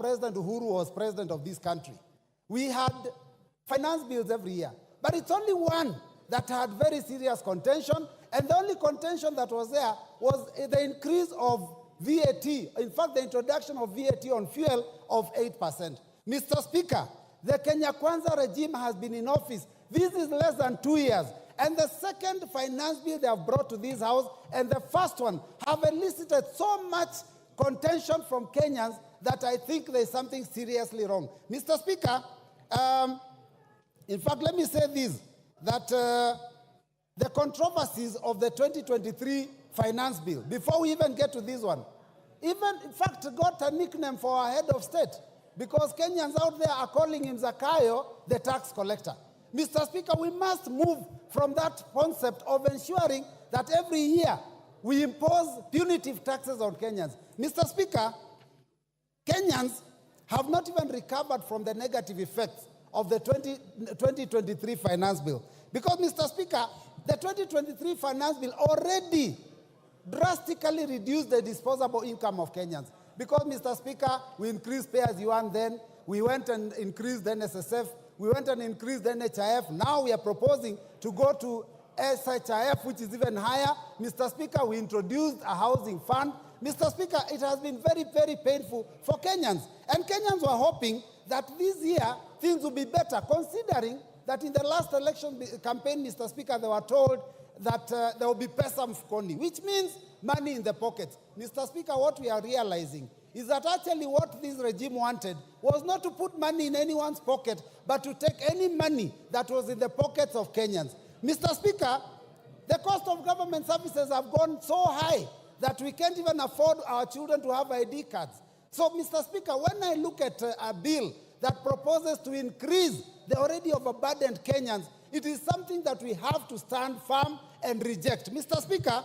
President Uhuru was president of this country, we had finance bills every year. But it's only one that had very serious contention, and the only contention that was there was the increase of VAT. In fact, the introduction of VAT on fuel of 8%. Mr. Speaker, the KWANZA regime has been in office. This is less than 2 years. And the second finance bill they have brought to this House and the first one have elicited so much contention from Kenyans that I think there's something seriously wrong. Mr. Speaker, in fact, let me say this, that the controversies of the 2023 finance bill, before we even get to this one, even, in fact, got a nickname for our head of state, because Kenyans out there are calling him Zakayo, the tax collector. Mr. Speaker, we must move from that concept of ensuring that every year we impose punitive taxes on Kenyans. Mr. Speaker, Kenyans have not even recovered from the negative effects of the 2023 finance bill. Because, Mr. Speaker, the 2023 finance bill already drastically reduced the disposable income of Kenyans. Because, Mr. Speaker, we increased pay as you earn then, we went and increased the NSSF, we went and increased the NHIF. Now we are proposing to go to SHIF, which is even higher. Mr. Speaker, we introduced a housing fund. Mr. Speaker, it has been very, very painful for Kenyans. And Kenyans were hoping that this year things will be better, considering that in the last election campaign, Mr. Speaker, they were told that there will be pesa mfukoni, which means money in the pockets. Mr. Speaker, what we are realizing is that actually what this regime wanted was not to put money in anyone's pocket, but to take any money that was in the pockets of Kenyans. Mr. Speaker, the cost of government services have gone so high that we can't even afford our children to have ID cards. So, Mr. Speaker, when I look at a bill that proposes to increase the already overburdened Kenyans, it is something that we have to stand firm and reject. Mr. Speaker,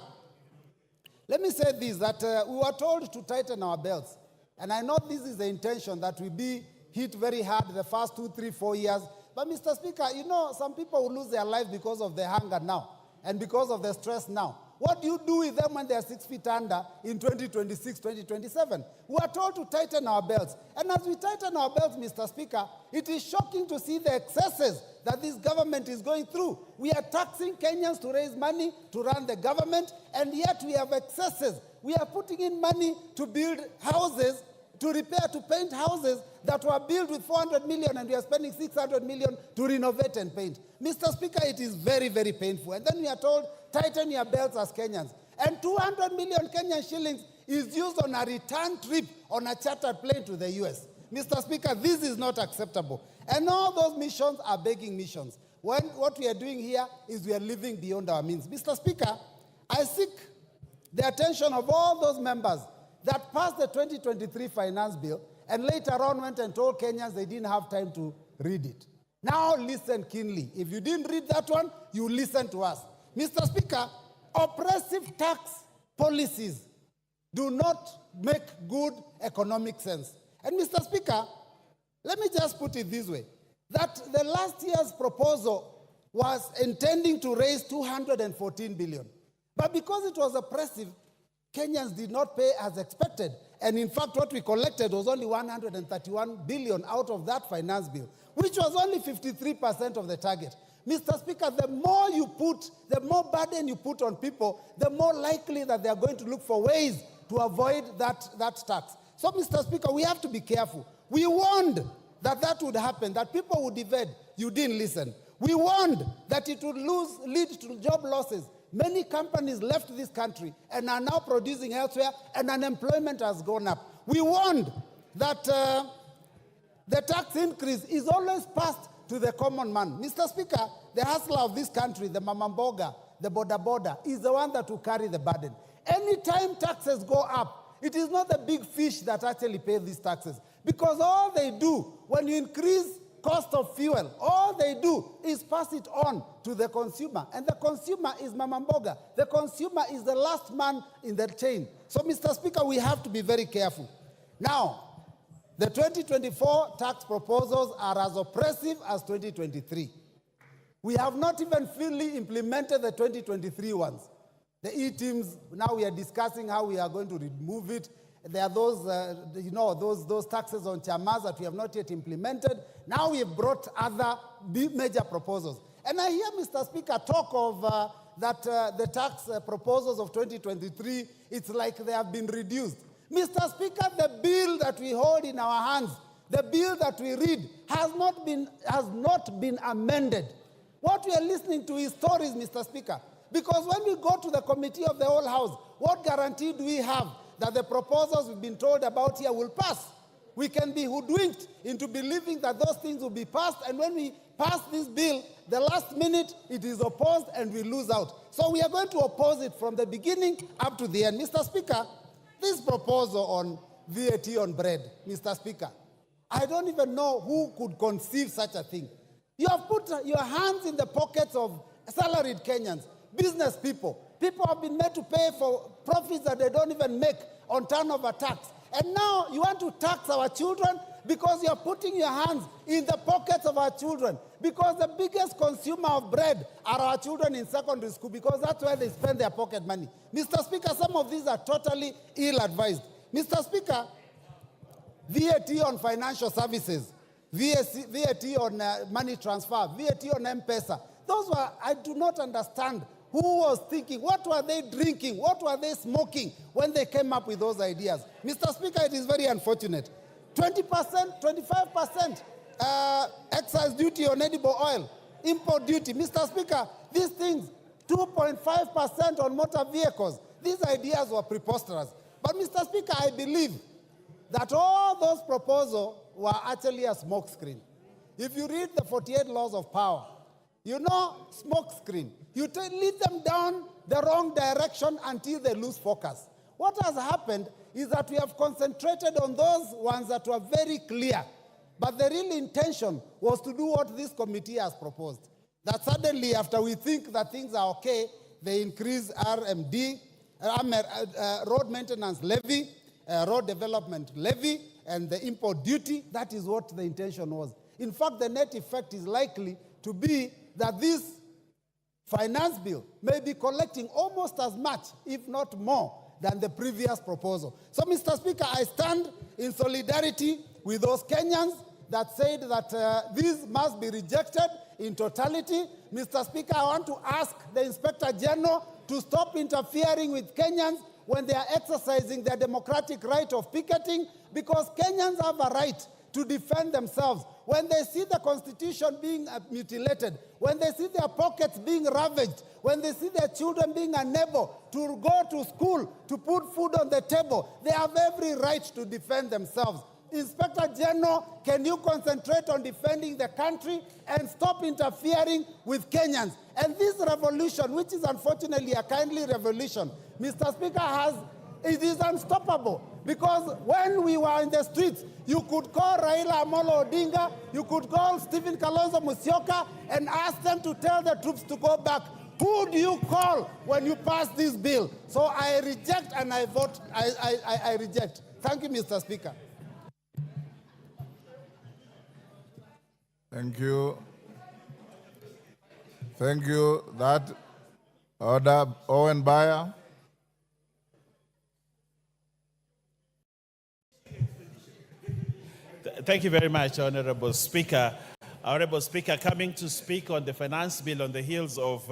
let me say this, that we were told to tighten our belts. And I know this is the intention, that we be hit very hard the first 2, 3, 4 years. But, Mr. Speaker, you know, some people will lose their life because of the hunger now and because of the stress now. What do you do with them when they are 6 feet under in 2026, 2027? We are told to tighten our belts. And as we tighten our belts, Mr. Speaker, it is shocking to see the excesses that this government is going through. We are taxing Kenyans to raise money to run the government, and yet we have excesses. We are putting in money to build houses, to repair, to paint houses that were built with 400 million, and we are spending 600 million to renovate and paint. Mr. Speaker, it is very, very painful. And then we are told, tighten your belts as Kenyans. And 200 million Kenyan shillings is used on a return trip on a chartered plane to the US. Mr. Speaker, this is not acceptable. And all those missions are begging missions. When what we are doing here is we are living beyond our means. Mr. Speaker, I seek the attention of all those members that passed the 2023 finance bill and later on went and told Kenyans they didn't have time to read it. Now listen keenly. If you didn't read that one, you listen to us. Mr. Speaker, oppressive tax policies do not make good economic sense. And Mr. Speaker, let me just put it this way, that the last year's proposal was intending to raise 214 billion. But because it was oppressive, Kenyans did not pay as expected. And in fact, what we collected was only 131 billion out of that finance bill, which was only 53% of the target. Mr. Speaker, the more you put, the more burden you put on people, the more likely that they are going to look for ways to avoid that tax. So, Mr. Speaker, we have to be careful. We warned that that would happen, that people would evade. You didn't listen. We warned that it would lead to job losses. Many companies left this country and are now producing elsewhere, and unemployment has gone up. We warned that the tax increase is always passed to the common man. Mr. Speaker, the hustler of this country, the mamamboga, the boda, is the one that will carry the burden. Anytime taxes go up, it is not the big fish that actually pay these taxes. Because all they do, when you increase cost of fuel, all they do is pass it on to the consumer. And the consumer is mamamboga. The consumer is the last man in the chain. So, Mr. Speaker, we have to be very careful. Now, the 2024 tax proposals are as oppressive as 2023. We have not even fully implemented the 2023 ones. The E-teams, now we are discussing how we are going to remove it. There are those, those taxes on chamas that we have not yet implemented. Now we have brought other major proposals. And I hear Mr. Speaker talk of the tax proposals of 2023, it's like they have been reduced. Mr. Speaker, the bill that we hold in our hands, the bill that we read, has not been amended. What we are listening to is stories, Mr. Speaker. Because when we go to the committee of the whole House, what guarantee do we have that the proposals we've been told about here will pass? We can be hoodwinked into believing that those things will be passed, and when we pass this bill, the last minute it is opposed and we lose out. So we are going to oppose it from the beginning up to the end. Mr. Speaker, this proposal on VAT on bread, Mr. Speaker, I don't even know who could conceive such a thing. You have put your hands in the pockets of salaried Kenyans, business people. People have been made to pay for profits that they don't even make on turnover tax. And now you want to tax our children because you're putting your hands in the pockets of our children. Because the biggest consumer of bread are our children in secondary school, because that's where they spend their pocket money. Mr. Speaker, some of these are totally ill-advised. Mr. Speaker, VAT on financial services, VAT on money transfer, VAT on M-Pesa, those were, I do not understand who was thinking, what were they drinking, what were they smoking when they came up with those ideas. Mr. Speaker, it is very unfortunate. 20%, 25% excise duty on edible oil, import duty. Mr. Speaker, these things, 2.5% on motor vehicles, these ideas were preposterous. But Mr. Speaker, I believe that all those proposals were actually a smokescreen. If you read the 48 laws of power, you know, smokescreen. You lead them down the wrong direction until they lose focus. What has happened is that we have concentrated on those ones that were very clear, but the real intention was to do what this committee has proposed. That suddenly, after we think that things are okay, they increase RMD, road maintenance levy, road development levy, and the import duty. That is what the intention was. In fact, the net effect is likely to be that this finance bill may be collecting almost as much, if not more, than the previous proposal. So, Mr. Speaker, I stand in solidarity with those Kenyans that said that this must be rejected in totality. Mr. Speaker, I want to ask the Inspector General to stop interfering with Kenyans when they are exercising their democratic right of picketing, because Kenyans have a right to defend themselves. When they see the Constitution being mutilated, when they see their pockets being ravaged, when they see their children being unable to go to school, to put food on the table, they have every right to defend themselves. Inspector General, can you concentrate on defending the country and stop interfering with Kenyans? And this revolution, which is unfortunately a kindly revolution, Mr. Speaker, it is unstoppable. Because when we were in the streets, you could call Raila Amolo Odinga, you could call Stephen Kalonzo Musyoka and ask them to tell the troops to go back. Who do you call when you pass this bill? So I reject and I vote, I reject. Thank you, Mr. Speaker. Thank you. Thank you. That order, Owen Bayer. Thank you very much, Honorable Speaker. Honorable Speaker, coming to speak on the finance bill on the heels of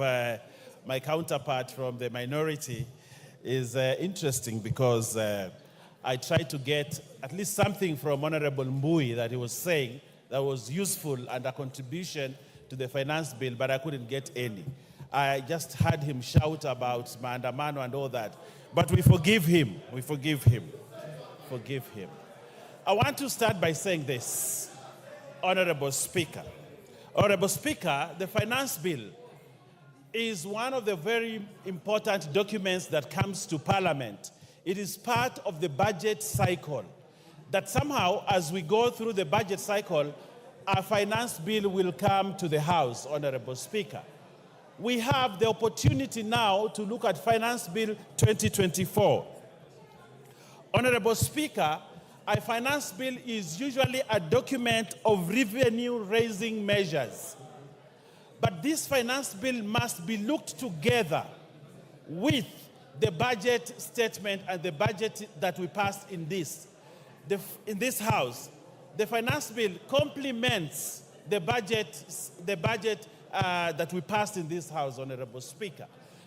my counterpart from the minority is interesting, because I tried to get at least something from Honorable Mbui that he was saying that was useful and a contribution to the finance bill, but I couldn't get any. I just heard him shout about maandamano and all that. But we forgive him. We forgive him. Forgive him. I want to start by saying this, Honorable Speaker. Honorable Speaker, the finance bill is one of the very important documents that comes to Parliament. It is part of the budget cycle. That somehow, as we go through the budget cycle, our finance bill will come to the House, Honorable Speaker. We have the opportunity now to look at Finance Bill 2024. Honorable Speaker, a finance bill is usually a document of revenue-raising measures. But this finance bill must be looked together with the budget statement and the budget that we passed in this house. The finance bill complements the budget that we passed in this house, Honorable Speaker,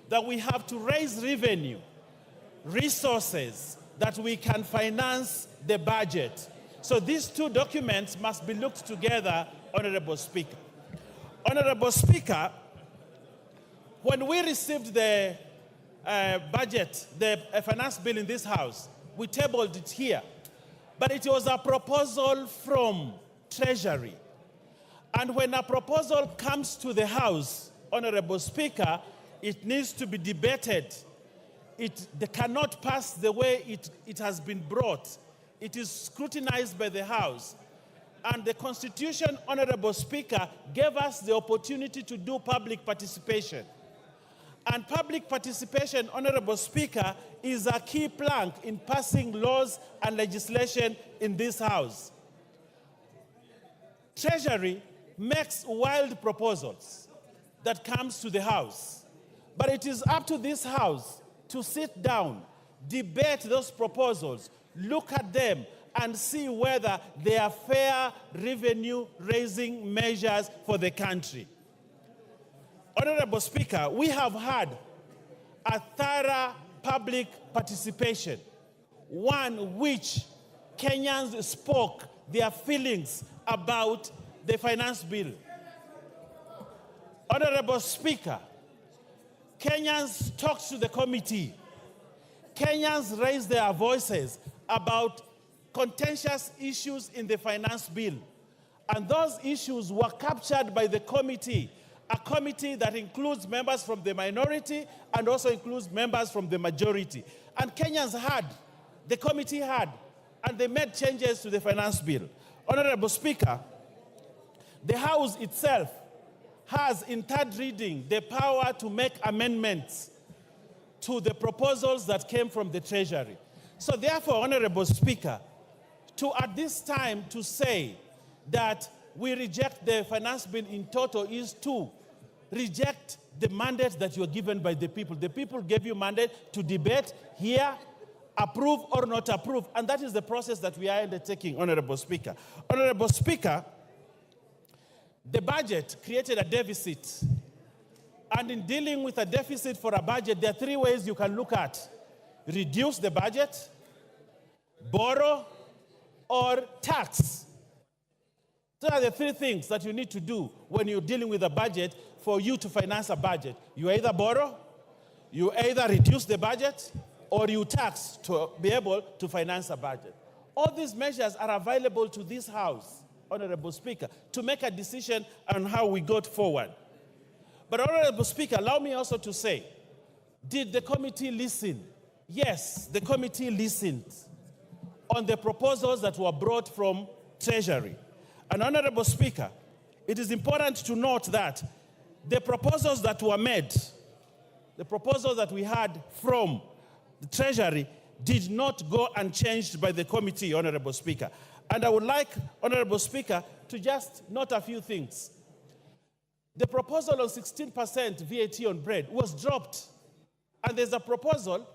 that we have to raise revenue, resources, that we can finance the budget. So these two documents must be looked together, Honorable Speaker. Honorable Speaker, when we received the budget, the finance bill in this house, we tabled it here. But it was a proposal from Treasury. And when a proposal comes to the House, Honorable Speaker, it needs to be debated. They cannot pass the way it has been brought. It is scrutinized by the House. And the Constitution, Honorable Speaker, gave us the opportunity to do public participation. And public participation, Honorable Speaker, is a key plank in passing laws and legislation in this House. Treasury makes wild proposals that comes to the House. But it is up to this House to sit down, debate those proposals, look at them, and see whether they are fair revenue-raising measures for the country. Honorable Speaker, we have had a thorough public participation, one which Kenyans spoke their feelings about the finance bill. Honorable Speaker, Kenyans talked to the committee. Kenyans raised their voices about contentious issues in the finance bill. And those issues were captured by the committee, a committee that includes members from the minority and also includes members from the majority. And Kenyans had, the committee had, and they made changes to the finance bill. Honorable Speaker, the House itself has, in third reading, the power to make amendments to the proposals that came from the Treasury. So therefore, Honorable Speaker, at this time to say that we reject the finance bill in total is to reject the mandate that you are given by the people. The people gave you mandate to debate, hear, approve or not approve, and that is the process that we are undertaking, Honorable Speaker. Honorable Speaker, the budget created a deficit, and in dealing with a deficit for a budget, there are three ways you can look at: reduce the budget, borrow, or tax. Those are the three things that you need to do when you're dealing with a budget for you to finance a budget. You either borrow, you either reduce the budget, or you tax to be able to finance a budget. All these measures are available to this House, Honorable Speaker, to make a decision on how we go forward. But Honorable Speaker, allow me also to say, did the committee listen? Yes, the committee listened on the proposals that were brought from Treasury. And Honorable Speaker, it is important to note that the proposals that were made, the proposals that we had from the Treasury, did not go unchanged by the committee, Honorable Speaker. And I would like, Honorable Speaker, to just note a few things. The proposal on 16% VAT on bread was dropped. And there's a proposal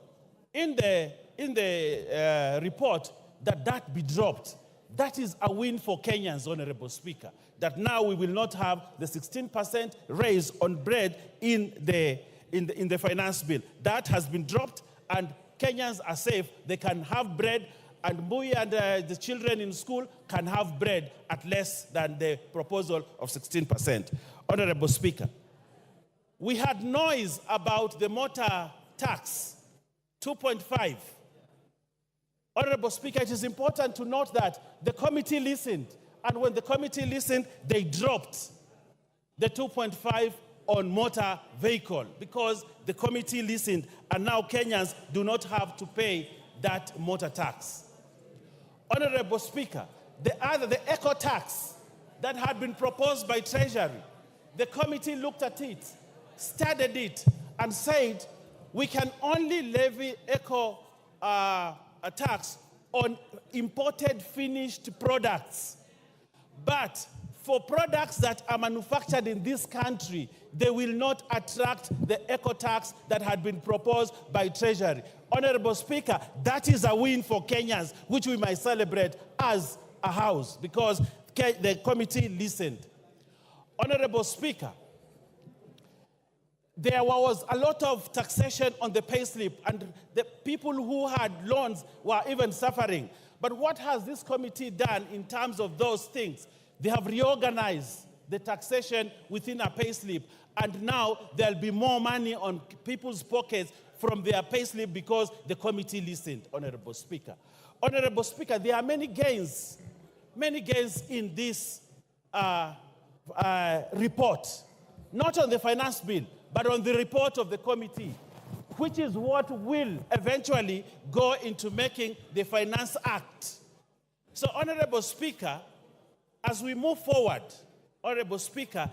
in the report that be dropped. That is a win for Kenyans, Honorable Speaker, that now we will not have the 16% raise on bread in the finance bill. That has been dropped, and Kenyans are safe. They can have bread, and Mui and the children in school can have bread at less than the proposal of 16%. Honorable Speaker, we had noise about the motor tax, 2.5. Honorable Speaker, it is important to note that the committee listened, and when the committee listened, they dropped the 2.5 on motor vehicle because the committee listened, and now Kenyans do not have to pay that motor tax. Honorable Speaker, the eco tax that had been proposed by Treasury, the committee looked at it, studied it, and said we can only levy eco a tax on imported finished products. But for products that are manufactured in this country, they will not attract the eco tax that had been proposed by Treasury. Honorable Speaker, that is a win for Kenyans, which we might celebrate as a house, because the committee listened. Honorable Speaker, there was a lot of taxation on the payslip, and the people who had loans were even suffering. But what has this committee done in terms of those things? They have reorganized the taxation within a payslip, and now there'll be more money on people's pockets from their payslip because the committee listened, Honorable Speaker. Honorable Speaker, there are many gains in this report, not on the finance bill, but on the report of the committee, which is what will eventually go into making the Finance Act. So, Honorable Speaker, as we move forward, Honorable Speaker,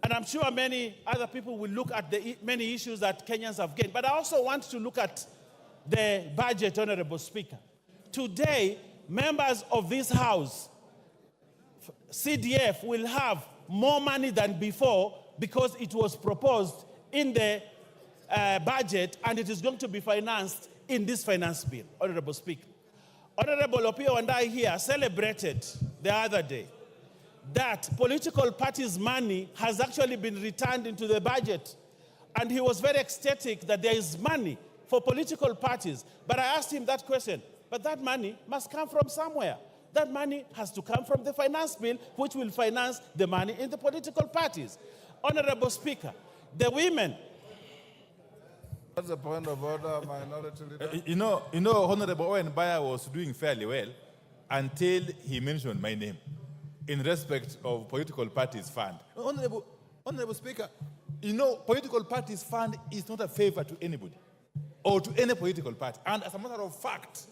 and I'm sure many other people will look at the many issues that Kenyans have gained, but I also want to look at the budget, Honorable Speaker. Today, members of this House, CDF, will have more money than before because it was proposed in the budget and it is going to be financed in this finance bill, Honorable Speaker. Honorable Opio and I here celebrated the other day that political parties' money has actually been returned into the budget. And he was very ecstatic that there is money for political parties. But I asked him that question, but that money must come from somewhere. That money has to come from the finance bill, which will finance the money in the political parties. Honorable Speaker, the women. What's the point of order, Minority Leader? You know, Honorable Owen Baya was doing fairly well until he mentioned my name in respect of political parties fund. Honorable Speaker, you know, political parties fund is not a favor to anybody or to any political party. And as a matter of fact,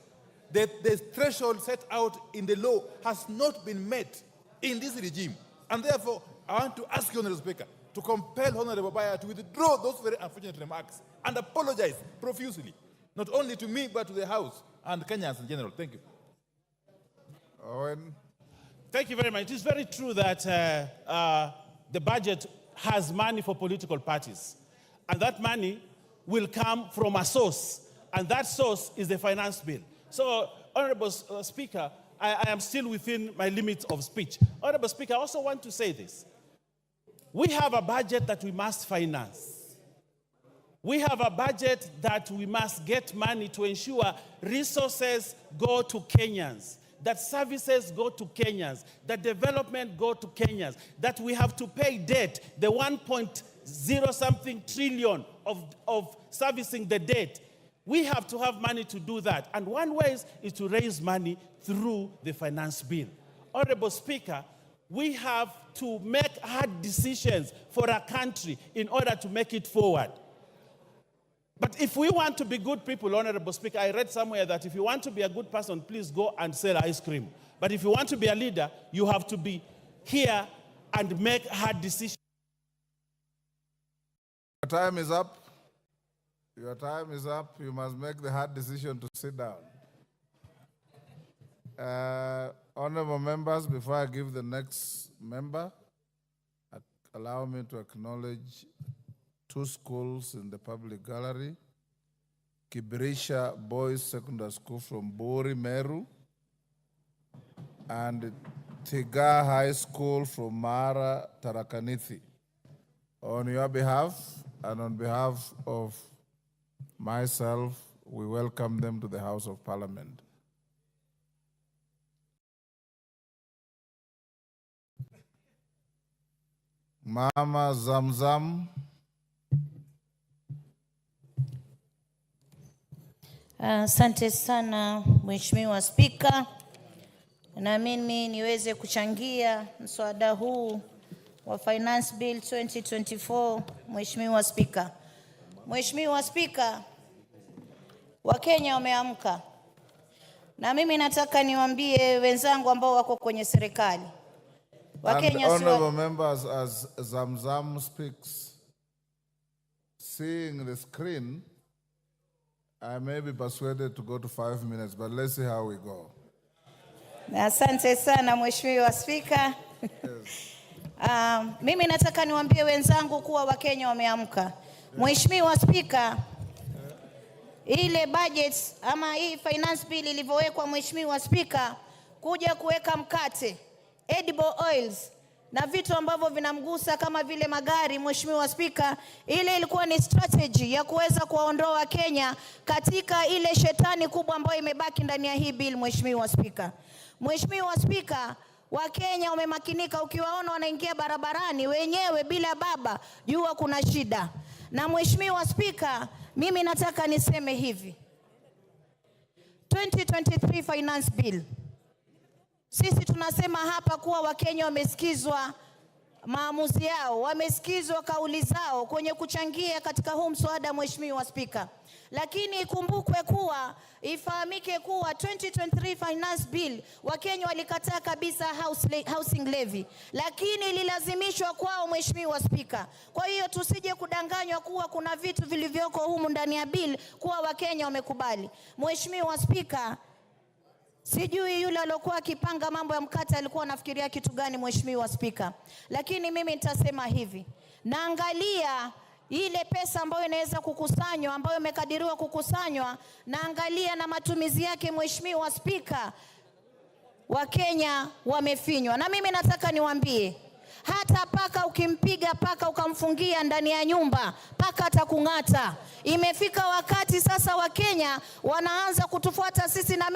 the threshold set out in the law has not been met in this regime. And therefore, I want to ask you, Honorable Speaker, to compel Honorable Baya to withdraw those very unfortunate remarks and apologize profusely, not only to me, but to the House and Kenyans in general. Thank you. Owen. Thank you very much. It is very true that the budget has money for political parties. And that money will come from a source. And that source is the finance bill. So, Honorable Speaker, I am still within my limits of speech. Honorable Speaker, I also want to say this. We have a budget that we must finance. We have a budget that we must get money to ensure resources go to Kenyans, that services go to Kenyans, that development go to Kenyans, that we have to pay debt, the 1.0-something trillion of servicing the debt. We have to have money to do that. And one way is to raise money through the finance bill. Honorable Speaker, we have to make hard decisions for our country in order to make it forward. But if we want to be good people, Honorable Speaker, I read somewhere that if you want to be a good person, please go and sell ice cream. But if you want to be a leader, you have to be here and make hard decisions. Your time is up. Your time is up. You must make the hard decision to sit down. Honorable members, before I give the next member, allow me to acknowledge 2 schools in the public gallery. Kibirisha Boys Secondary School from Bori, Meru, and Tiga High School from Mara, Tarakaniti. On your behalf and on behalf of myself, we welcome them to the House of Parliament. Mama Zamzam. Asante sana Mheshimiwa Spika, na mimi niweze kuchangia mswada huu wa Finance Bill 2024. Mheshimiwa Spika, Mheshimiwa Spika, Wakenya wameamka, na mimi nataka niwaambie wenzangu ambao wako kwenye serikali. Wakenya honorable members, as Zamzam speaks, seeing the screen, I may be persuaded to go to 5 minutes, but let's see how we go. Asante sana Mheshimiwa Spika. Yes. Mimi nataka niwaambie wenzangu kuwa Wakenya wameamka. Mheshimiwa Spika, ile budget ama hii finance bill ilivyowekwa, Mheshimiwa Spika, kuja kuweka mkate, edible oils na vitu ambavyo vinamgusa kama vile magari, Mheshimiwa Spika, ile ilikuwa ni strategy ya kuweza kuwaondoa Kenya katika ile shetani kubwa ambayo imebaki ndani ya hii bill, Mheshimiwa Spika. Mheshimiwa Spika, Wakenya wamemakinika, ukiwaona wanaingia barabarani wenyewe bila baba, jua kuna shida. Na Mheshimiwa Spika, mimi nataka niseme hivi. 2023 finance bill. Sisi tunasema hapa kuwa Wakenya wamesikizwa maamuzi yao, wamesikizwa kauli zao kwenye kuchangia katika huu mswada, Mheshimiwa Spika. Lakini ikumbukwe kuwa, ifahamike kuwa 2023 finance bill Wakenya walikataa kabisa housing levy, lakini ililazimishwa kwao, Mheshimiwa Spika. Kwa hiyo tusije kudanganywa kuwa kuna vitu vilivyoko humu ndani ya bill kuwa Wakenya wamekubali. Mheshimiwa Spika, sijui yule aliyokuwa akipanga mambo ya mkate alikuwa anafikiria kitu gani, Mheshimiwa Spika. Lakini mimi nitasema hivi, naangalia ile pesa ambayo inaweza kukusanywa, ambayo imekadiriwa kukusanywa, naangalia na matumizi yake, Mheshimiwa Spika, Wakenya wamefinywa. Na mimi nataka niwaambie, hata paka ukimpiga paka ukamfungia ndani ya nyumba, paka atakung'ata. Imefika wakati sasa Wakenya wanaanza kutufuata sisi na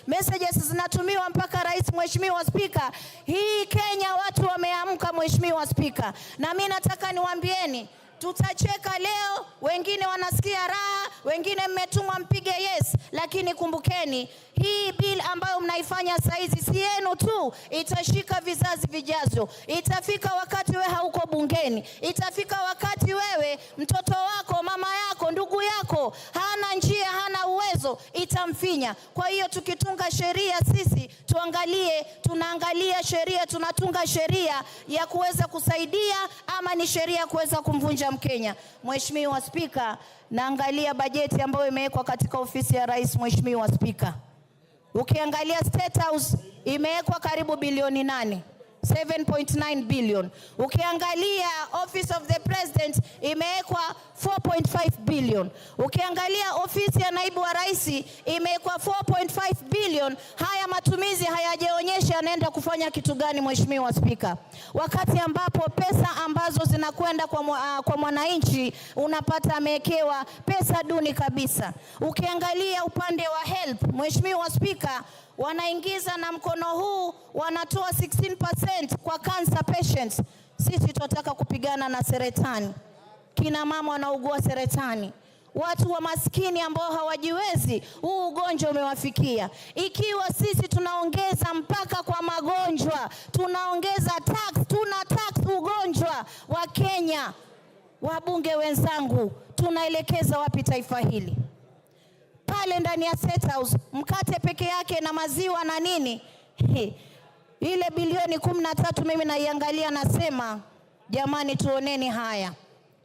messages zinatumiwa mpaka rais, Mheshimiwa Spika. Hii Kenya watu wameamka, Mheshimiwa Spika. Na mimi nataka niwaambieni, tutacheka leo, wengine wanasikia raha, wengine mmetumwa mpige yes, lakini kumbukeni, hii bill ambayo mnaifanya saizi si yenu tu, itashika vizazi vijazo. Itafika wakati wewe hauko bungeni, itafika wakati wewe mtoto wako, mama yako, ndugu yako hana njia, hana uwezo, itamfinya. Kwa hiyo tukitunga sheria sisi tunaangalia sheria, tunatunga sheria ya kuweza kusaidia ama ni sheria ya kuweza kumvunja Mkenya. Mheshimiwa Spika, naangalia bajeti ambayo imewekwa katika ofisi ya rais, Mheshimiwa Spika. Ukiangalia State House imewekwa karibu bilioni 8, 7.9 billion. Ukiangalia Office of the President imewekwa 4.5 billion. Ukiangalia ofisi ya naibu wa rais imewekwa 4.5 billion. Haya matumizi hayajaonyesha yanaenda kufanya kitu gani, Mheshimiwa Spika. Wakati ambapo pesa ambazo zinakwenda kwa mwananchi unapata amewekewa pesa duni kabisa. Ukiangalia upande wa help, Mheshimiwa Spika, wanaingiza na mkono huu wanatoa 16% kwa cancer patients. Sisi tunataka kupigana na saratani. Kina mama wanaugua saratani, watu wa maskini ambao hawajiwezi, huu ugonjwa umewafikia. Ikiwa sisi tunaongeza mpaka kwa magonjwa, tunaongeza tuna tax ugonjwa wa Kenya, wabunge wenzangu, tunaelekeza wapi taifa hili? Pale ndani ya State House mkate peke yake na maziwa na nini, ile bilioni 13 mimi naiangalia nasema, jamani, tuoneni haya.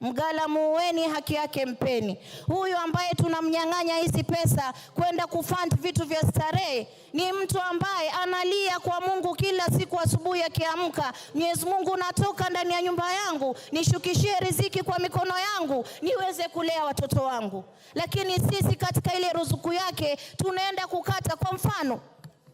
Mgala muweni, haki yake mpeni. Huyu ambaye tunamnyang'anya hizi pesa kwenda kufund vitu vya starehe ni mtu ambaye analia kwa Mungu kila siku asubuhi akiamka, Mwenyezi Mungu, natoka ndani ya nyumba yangu, nishukishie riziki kwa mikono yangu niweze kulea watoto wangu. Lakini sisi katika ile ruzuku yake tunaenda kukata. Kwa mfano,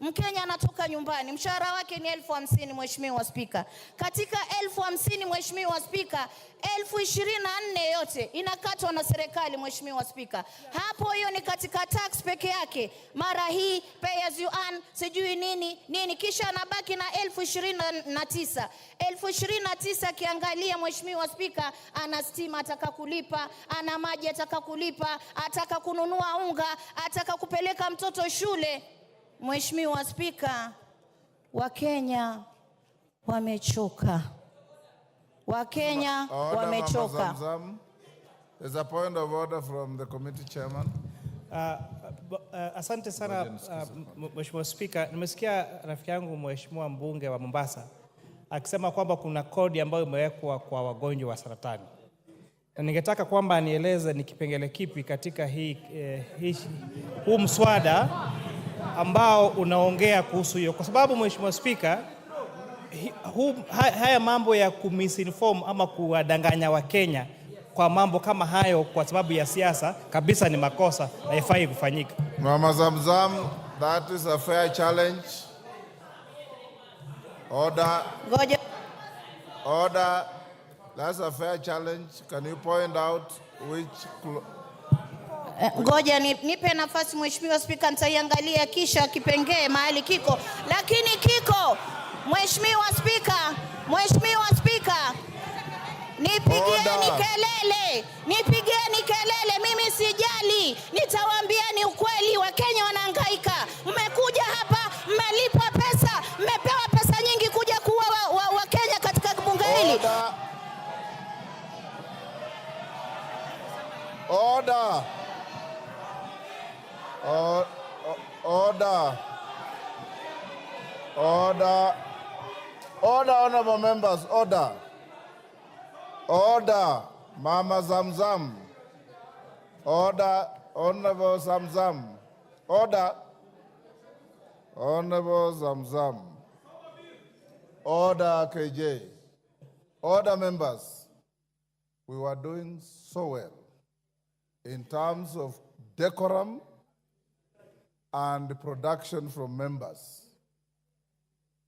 Mkenya anatoka nyumbani, mshahara wake ni 50,000, Mheshimiwa Spika. Katika 50,000, Mheshimiwa Spika, 24,000 yote inakatwa na serikali, Mheshimiwa Spika. Hapo hiyo ni katika tax peke yake. Mara hii pay as you earn, sijui nini, kisha anabaki na 29,000. 29,000 kiangalia, Mheshimiwa Spika, ana stima ataka kulipa, ana maji ataka kulipa, ataka kununua unga, ataka kupeleka mtoto shule. Mheshimiwa Spika, Wakenya wamechoka. Wakenya wamechoka. There's a point of order from the committee chairman. Asante sana Mheshimiwa Spika. Nimesikia rafiki yangu Mheshimiwa mbunge wa Mombasa akisema kwamba kuna kodi ambayo imewekwa kwa wagonjwa wa saratani. Na ningetaka kwamba anieleze ni kipengele kipi katika huu mswada ambao unaongea kuhusu hiyo, kwa sababu Mheshimiwa Spika, haya mambo ya kumisinform ama kuwadanganya Wakenya kwa mambo kama hayo kwa sababu ya siasa kabisa ni makosa na haifai kufanyika. Mama Zamzam, that is a fair challenge. Order. Ngoja. Order. That's a fair challenge. Can you point out which... Ngoja nipe nafasi Mheshimiwa Spika, nitaiangalia kisha kipengee mahali kiko. Lakini kiko, Mheshimiwa Spika, nipigieni kelele, mimi sijali, nitawaambieni ukweli, Wakenya wanahangaika. Mmekuja hapa, mmelipwa pesa, mmepewa pesa nyingi kuja kuwa Wakenya katika bunge hili. Order. Order. Order. Order, honorable members, order. Order, Mama Zamzam. Order, Honorable Zamzam. Order. Honorable Zamzam. Order, KJ. Order, members. We were doing so well in terms of decorum and production from members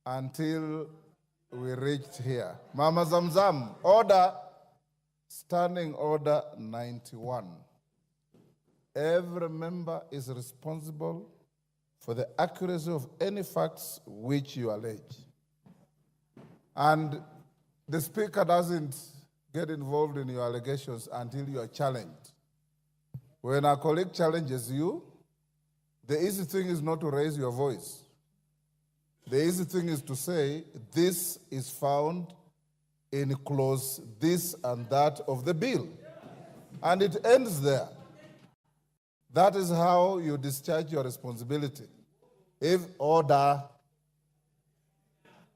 until we reached here. Mama Zamzam, order, standing order 91. Every member is responsible for the accuracy of any facts which you allege. And the Speaker doesn't get involved in your allegations until you are challenged. When a colleague challenges you, the easy thing is not to raise your voice. The easy thing is to say, this is found in clause this and that of the bill. And it ends there. That is how you discharge your responsibility. If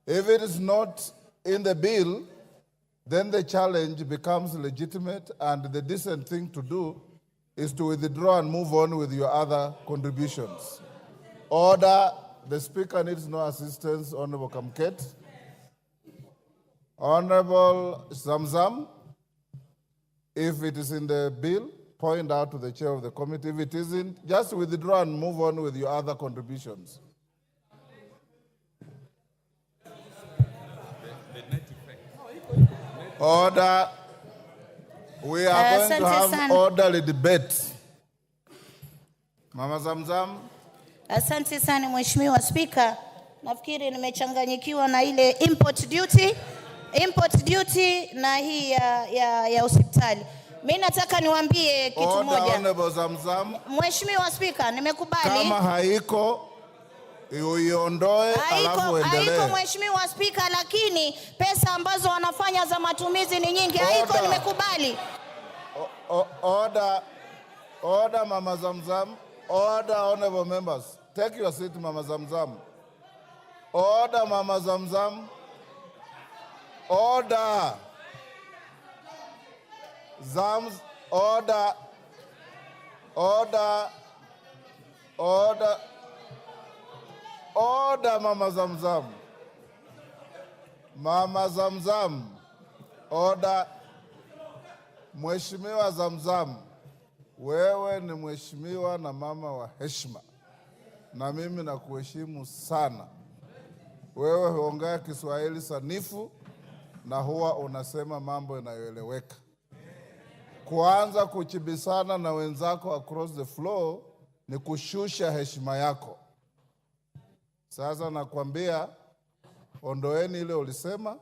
it is not in the bill, then the challenge becomes legitimate, and the decent thing to do is to withdraw and move on with your other contributions. Order. The Speaker needs no assistance, Honorable Kamket. Honorable Zamzam, if it is in the bill, point out to the chair of the committee. If it isn't, just withdraw and move on with your other contributions. Order. We are going to have orderly debate. Mama Zamzam. Asante sana Mheshimiwa Spika. Nafikiri nimechanganyikiwa na ile import duty na hii ya hospitali. Mimi nataka niwaambie kitu moja. Honorable Zamzam. Mheshimiwa Spika, nimekubali. Kama haiko uiondoe alafu uendelee. Haiko Mheshimiwa Spika, lakini pesa ambazo wanafanya za matumizi ni nyingi. Haiko, nimekubali. Order, Mama Zamzam. Order, honorable members. Take your seat, Mama Zamzam. Order, Mama Zamzam. Order. Order. Order. Order. Order, Mama Zamzam. Mama Zamzam. Order. Mheshimiwa Zamzam, wewe ni mheshimiwa na mama wa heshima, na mimi nakuheshimu sana. Wewe huongea Kiswahili sanifu na huwa unasema mambo yanayoeleweka. Kuanza kuchibisana na wenzako across the floor ni kushusha heshima yako. Sasa nakwambia, ondoeni ile ulisema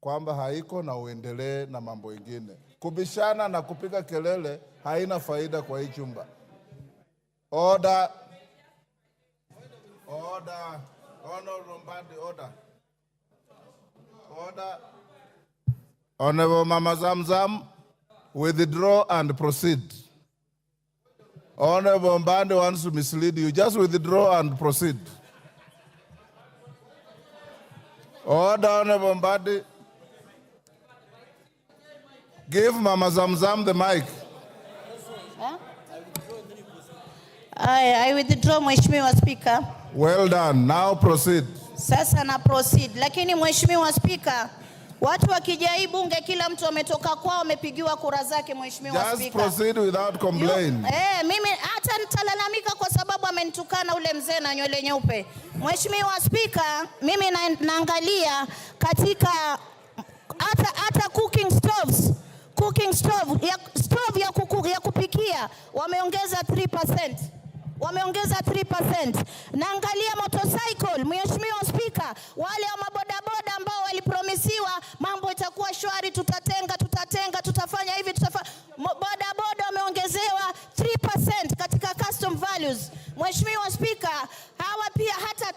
kwamba haiko na uendelee na mambo mengine. Kubishana na kupiga kelele haina faida kwa hii chumba. Order. Order. Honorable Mbadi, order. Order. Honorable Mama Zamzam, withdraw and proceed. Honorable Mbadi wants to mislead you. Just withdraw and proceed. Order, Honorable Mbadi. Give Mama Zamzam the mic. Huh? I withdraw, Mheshimiwa Speaker. Well done. Now proceed. Sasa na proceed. Lakini Mheshimiwa Spika, watu wakija hii bunge kila mtu ametoka kwao amepigiwa kura zake Mheshimiwa Spika. Just proceed without complaint. Mimi hata nitalalamika kwa sababu amenitukana ule mzee na nywele nyeupe. Mheshimiwa Spika, mimi naangalia katika hata cooking stove ya kupikia wameongeza 3%. Wameongeza 3%. Naangalia motorcycle, Mheshimiwa Spika, wale wa mabodaboda ambao walipromisiwa mambo itakuwa shwari, tutafanya hivi, bodaboda wameongezewa 3% katika custom values. Mheshimiwa Spika, hawa pia hata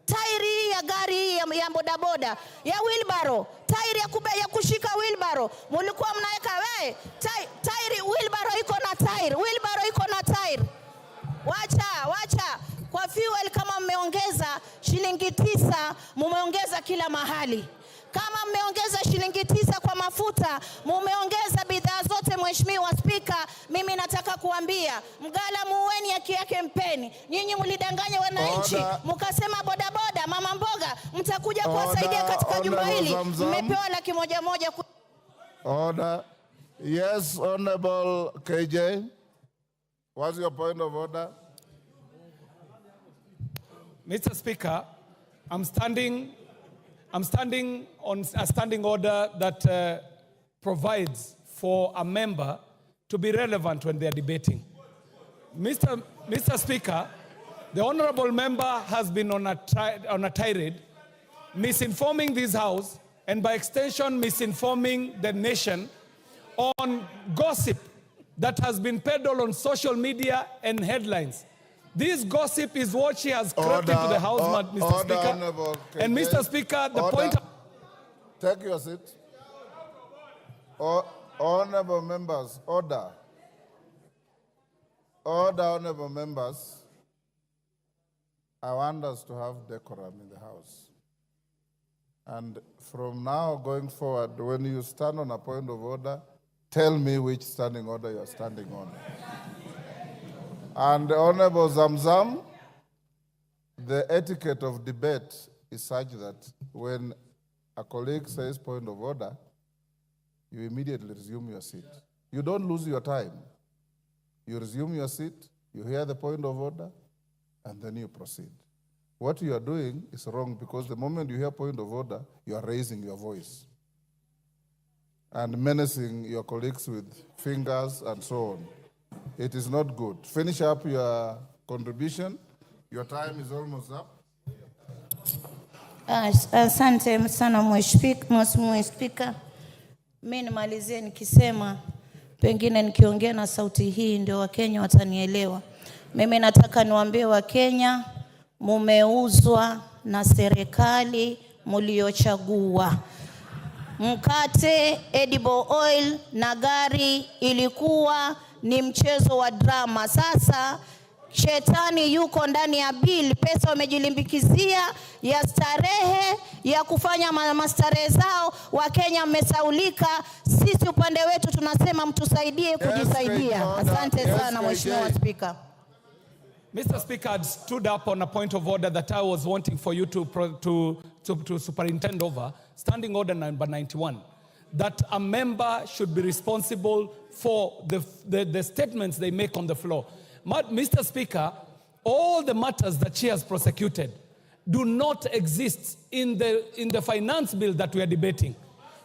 tairi ya gari ya bodaboda, ya wheelbarrow, tairi ya kushika wheelbarrow. Mulikuwa mnaweka tairi, wheelbarrow iko na tairi. Wacha. Kwa fuel kama mmeongeza shilingi 9, mumeongeza kila mahali. Kama mmeongeza shilingi 9 kwa mafuta, mumeongeza bidhaa zote. Mheshimiwa Spika, mimi nataka kuambia mgala muweni haki yake mpeni. Nyinyi mlidanganya wananchi, mkasema bodaboda, mama mboga mtakuja kuwasaidia katika jumba hili. Mmepewa 100,000. Order. Yes, Honorable KJ. What's your point of order? Mr. Speaker, I'm standing on a standing order that provides for a member to be relevant when they are debating. Mr. Speaker, the honorable member has been on a tirade, misinforming this House and by extension misinforming the nation on gossip that has been peddled on social media and headlines. This gossip is what she has crept into the House, Mr. Speaker. And Mr. Speaker, the point... Take your seat. Honorable members, order. Order, honorable members. I want us to have decorum in the House. And from now going forward, when you stand on a point of order, tell me which standing order you're standing on. And Honorable Zamzam, the etiquette of debate is such that when a colleague says point of order, you immediately resume your seat. You don't lose your time. You resume your seat, you hear the point of order, and then you proceed. What you are doing is wrong because the moment you hear point of order, you are raising your voice and menacing your colleagues with fingers and so on. It is not good. Finish up your contribution. Your time is almost up. Asante sana Mheshimiwa Spika. Mimi nimalizie nikisema pengine nikiongea na sauti hii ndio Wakenya watanielewa. Mimi nataka niwaambie Wakenya mumeuzwa na serikali mliochagua. Mkate, edible oil na gari ilikuwa ni mchezo wa drama. Sasa shetani yuko ndani ya bili, pesa wamejilimbikizia ya starehe, ya kufanya mastarehe zao. Wakenya mmesaulika, sisi upande wetu tunasema mtusaidie kujisaidia. Asante sana Mheshimiwa Spika. Mr. Speaker, I stood up on a point of order that I was wanting for you to superintend over, standing order number 91, that a member should be responsible for the statements they make on the floor. Mr. Speaker, all the matters that she has prosecuted do not exist in the finance bill that we are debating.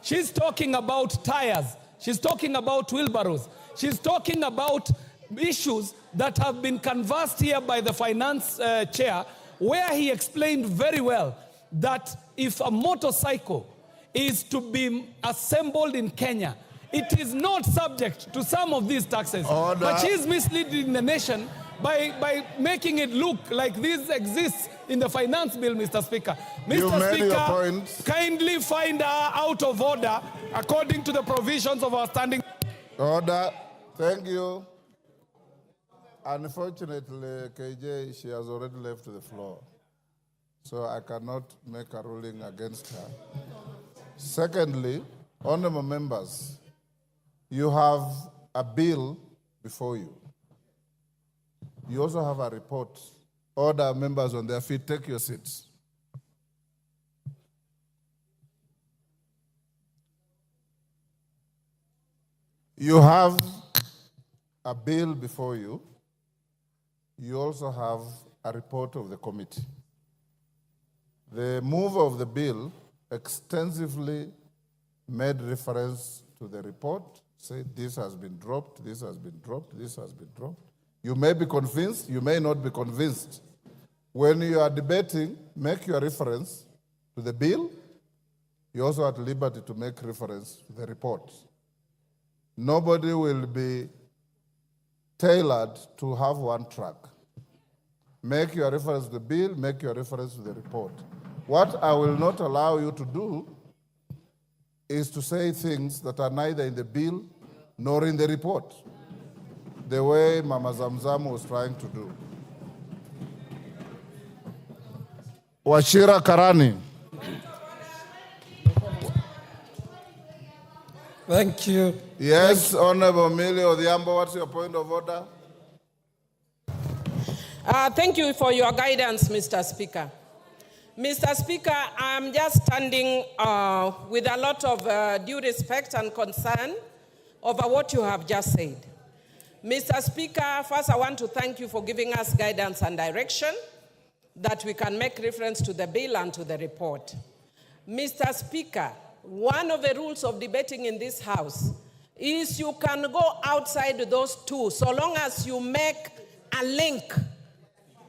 She's talking about tires. She's talking about wheelbarrows. She's talking about issues that have been canvassed here by the finance chair, where he explained very well that if a motorcycle is to be assembled in Kenya, it is not subject to some of these taxes. Order. But she is misleading the nation by making it look like this exists in the finance bill, Mr. Speaker. Mr. Speaker, kindly find her out of order according to the provisions of our standing. Order. Thank you. Unfortunately, KJ, she has already left the floor, so I cannot make a ruling against her. Secondly, honorable members, you have a bill before you. You also have a report Order, members on their feet, take your seats. You have a bill before you. You also have a report of the committee. The mover of the bill extensively made reference to the report, said this has been dropped, this has been dropped, this has been dropped. You may be convinced, you may not be convinced. When you are debating, make your reference to the bill. You're also at liberty to make reference to the report. Nobody will be tailored to have one track. Make your reference to the bill, make your reference to the report. What I will not allow you to do is to say things that are neither in the bill nor in the report, the way Mama Zamzam was trying to do. Wachira Karani. Thank you. Yes, Honorable Millie Odhiambo, what's your point of order? Thank you for your guidance, Mr. Speaker. Mr. Speaker, I'm just standing with a lot of due respect and concern over what you have just said. Mr. Speaker, first I want to thank you for giving us guidance and direction that we can make reference to the bill and to the report. Mr. Speaker, one of the rules of debating in this House is you can go outside those two so long as you make a link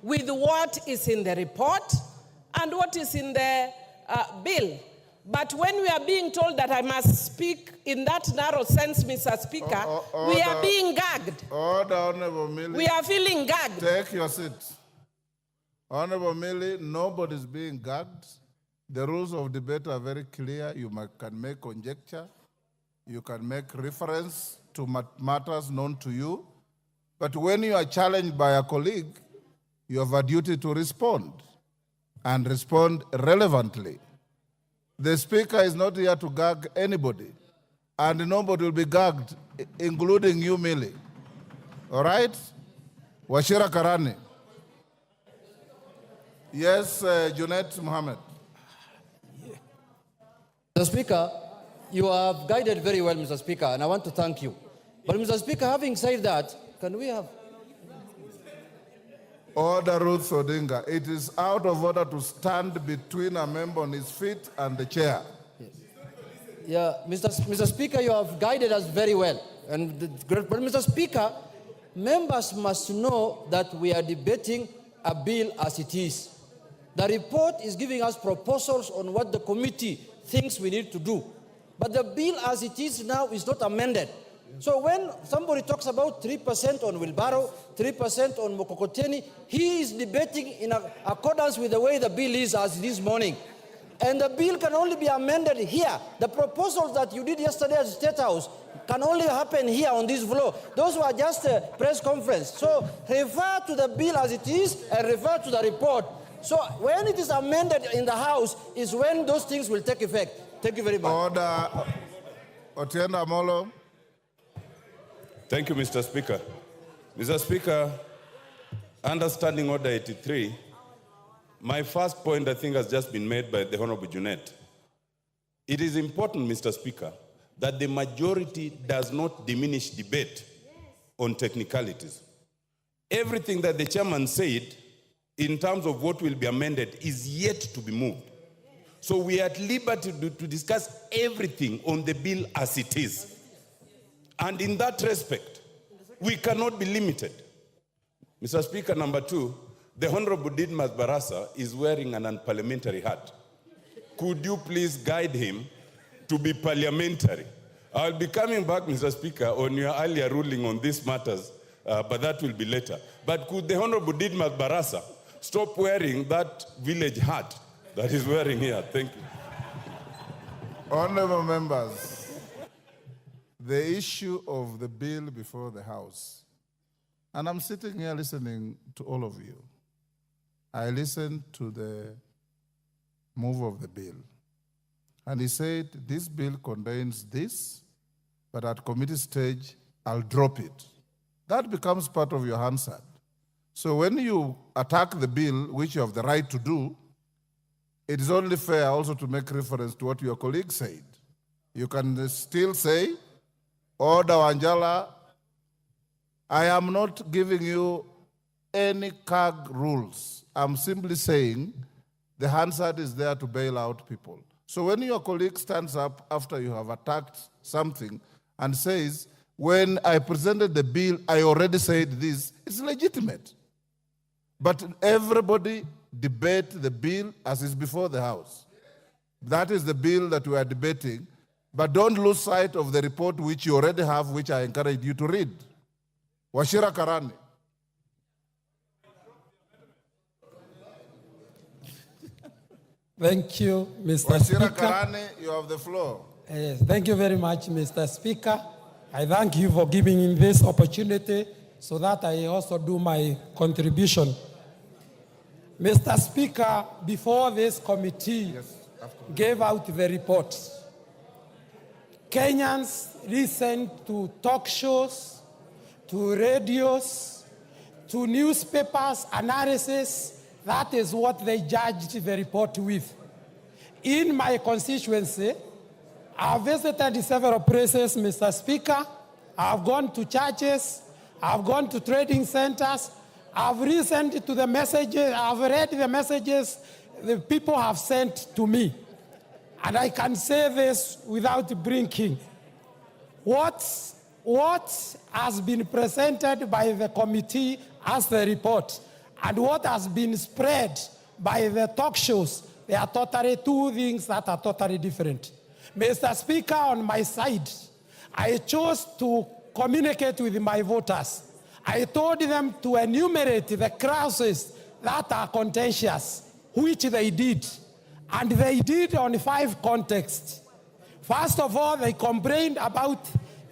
with what is in the report and what is in the bill. But when we are being told that I must speak in that narrow sense, Mr. Speaker, we are being gagged. Order, Honorable Millie. We are feeling gagged. Take your seat. Honorable Millie, nobody's being gagged. The rules of debate are very clear. You can make conjecture. You can make reference to matters known to you. But when you are challenged by a colleague, you have a duty to respond and respond relevantly. The Speaker is not here to gag anybody, and nobody will be gagged, including you, Millie. All right? Wachira Karani. Yes, Junet Mohammed. Mr. Speaker, you have guided very well, Mr. Speaker, and I want to thank you. But, Mr. Speaker, having said that, can we have... Order, Ruth Odinga. It is out of order to stand between a member on his feet and the chair. Yeah, Mr. Speaker, you have guided us very well. But, Mr. Speaker, members must know that we are debating a bill as it is. The report is giving us proposals on what the committee thinks we need to do. But the bill as it is now is not amended. So when somebody talks about 3% on wheelbarrow, 3% on mokokoteni, he is debating in accordance with the way the bill is as this morning. And the bill can only be amended here. The proposals that you did yesterday at the State House can only happen here on this floor. Those were just a press conference. So refer to the bill as it is and refer to the report. So when it is amended in the House is when those things will take effect. Thank you very much. Order. Otienda Molo. Thank you, Mr. Speaker. Mr. Speaker, understanding Order 83, my first point, I think, has just been made by the Honorable Junet. It is important, Mr. Speaker, that the majority does not diminish debate on technicalities. Everything that the chairman said in terms of what will be amended is yet to be moved. So we are at liberty to discuss everything on the bill as it is. And in that respect, we cannot be limited. Mr. Speaker, number two, the Honorable Didmas Barasa is wearing an unparliamentary hat. Could you please guide him to be parliamentary? I'll be coming back, Mr. Speaker, on your earlier ruling on these matters, but that will be later. But could the Honorable Didmas Barasa stop wearing that village hat that he's wearing here? Thank you. Honorable members, the issue of the bill before the House, and I'm sitting here listening to all of you. I listened to the mover of the bill, and he said, this bill contains this, but at committee stage, I'll drop it. That becomes part of your Hansard. So when you attack the bill, which you have the right to do, it is only fair also to make reference to what your colleague said. You can still say, Order Wanjala, I am not giving you any CAG rules. I'm simply saying the Hansard is there to bail out people. So when your colleague stands up after you have attacked something and says, when I presented the bill, I already said this, it's legitimate. But everybody debate the bill as is before the House. That is the bill that we are debating. But don't lose sight of the report which you already have, which I encourage you to read. Wachira Karani. Thank you, Mr. Wachira Speaker. Karani, you have the floor. Yes, thank you very much, Mr. Speaker. I thank you for giving me this opportunity so that I also do my contribution. Mr. Speaker, before this committee gave out the report, Kenyans listened to talk shows, to radios, to newspapers, analysis. That is what they judged the report with. In my constituency, I've visited several places, Mr. Speaker. I've gone to churches. I've gone to trading centers. I've listened to the messages. I've read the messages the people have sent to me. And I can say this without blinking. What has been presented by the committee as the report and what has been spread by the talk shows, they are totally two things that are totally different. Mr. Speaker, on my side, I chose to communicate with my voters. I told them to enumerate the clauses that are contentious, which they did. And they did on 5 contexts. First of all, they complained about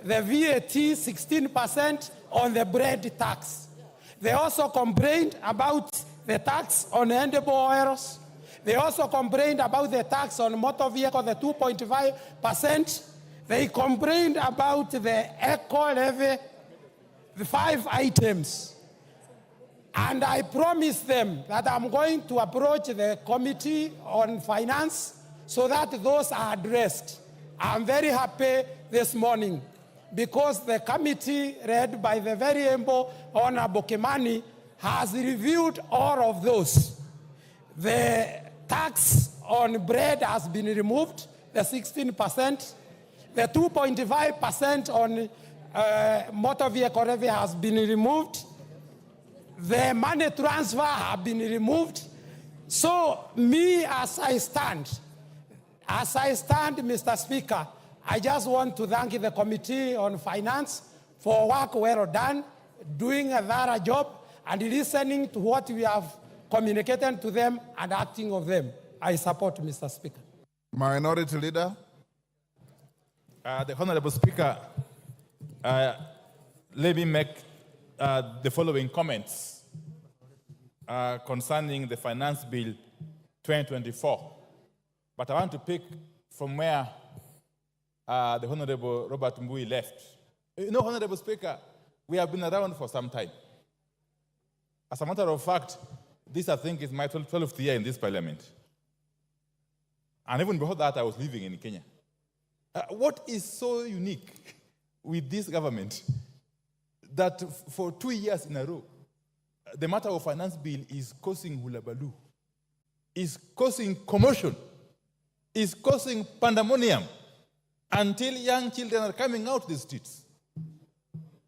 the VAT 16% on the bread tax. They also complained about the tax on edible oils. They also complained about the tax on motor vehicle, the 2.5%. They complained about the eco levy, the 5 items. And I promised them that I'm going to approach the Committee on Finance so that those are addressed. I'm very happy this morning because the committee, led by the very able Honorable Kimani, has reviewed all of those. The tax on bread has been removed, the 16%. The 2.5% on motor vehicle levy has been removed. The money transfer have been removed. So me, as I stand, Mr. Speaker, I just want to thank the Committee on Finance for work well done, doing a thorough job, and listening to what we have communicated to them and acting on them. I support, Mr. Speaker. Minority Leader. The Honorable Speaker, let me make the following comments concerning the Finance Bill 2024. But I want to pick from where the Honorable Robert Mbui left. You know, Honorable Speaker, we have been around for some time. As a matter of fact, this, I think, is my 12th year in this parliament. And even before that, I was living in Kenya. What is so unique with this government that for 2 years in a row, the matter of finance bill is causing hulabaloo, is causing commotion, is causing pandemonium until young children are coming out the streets.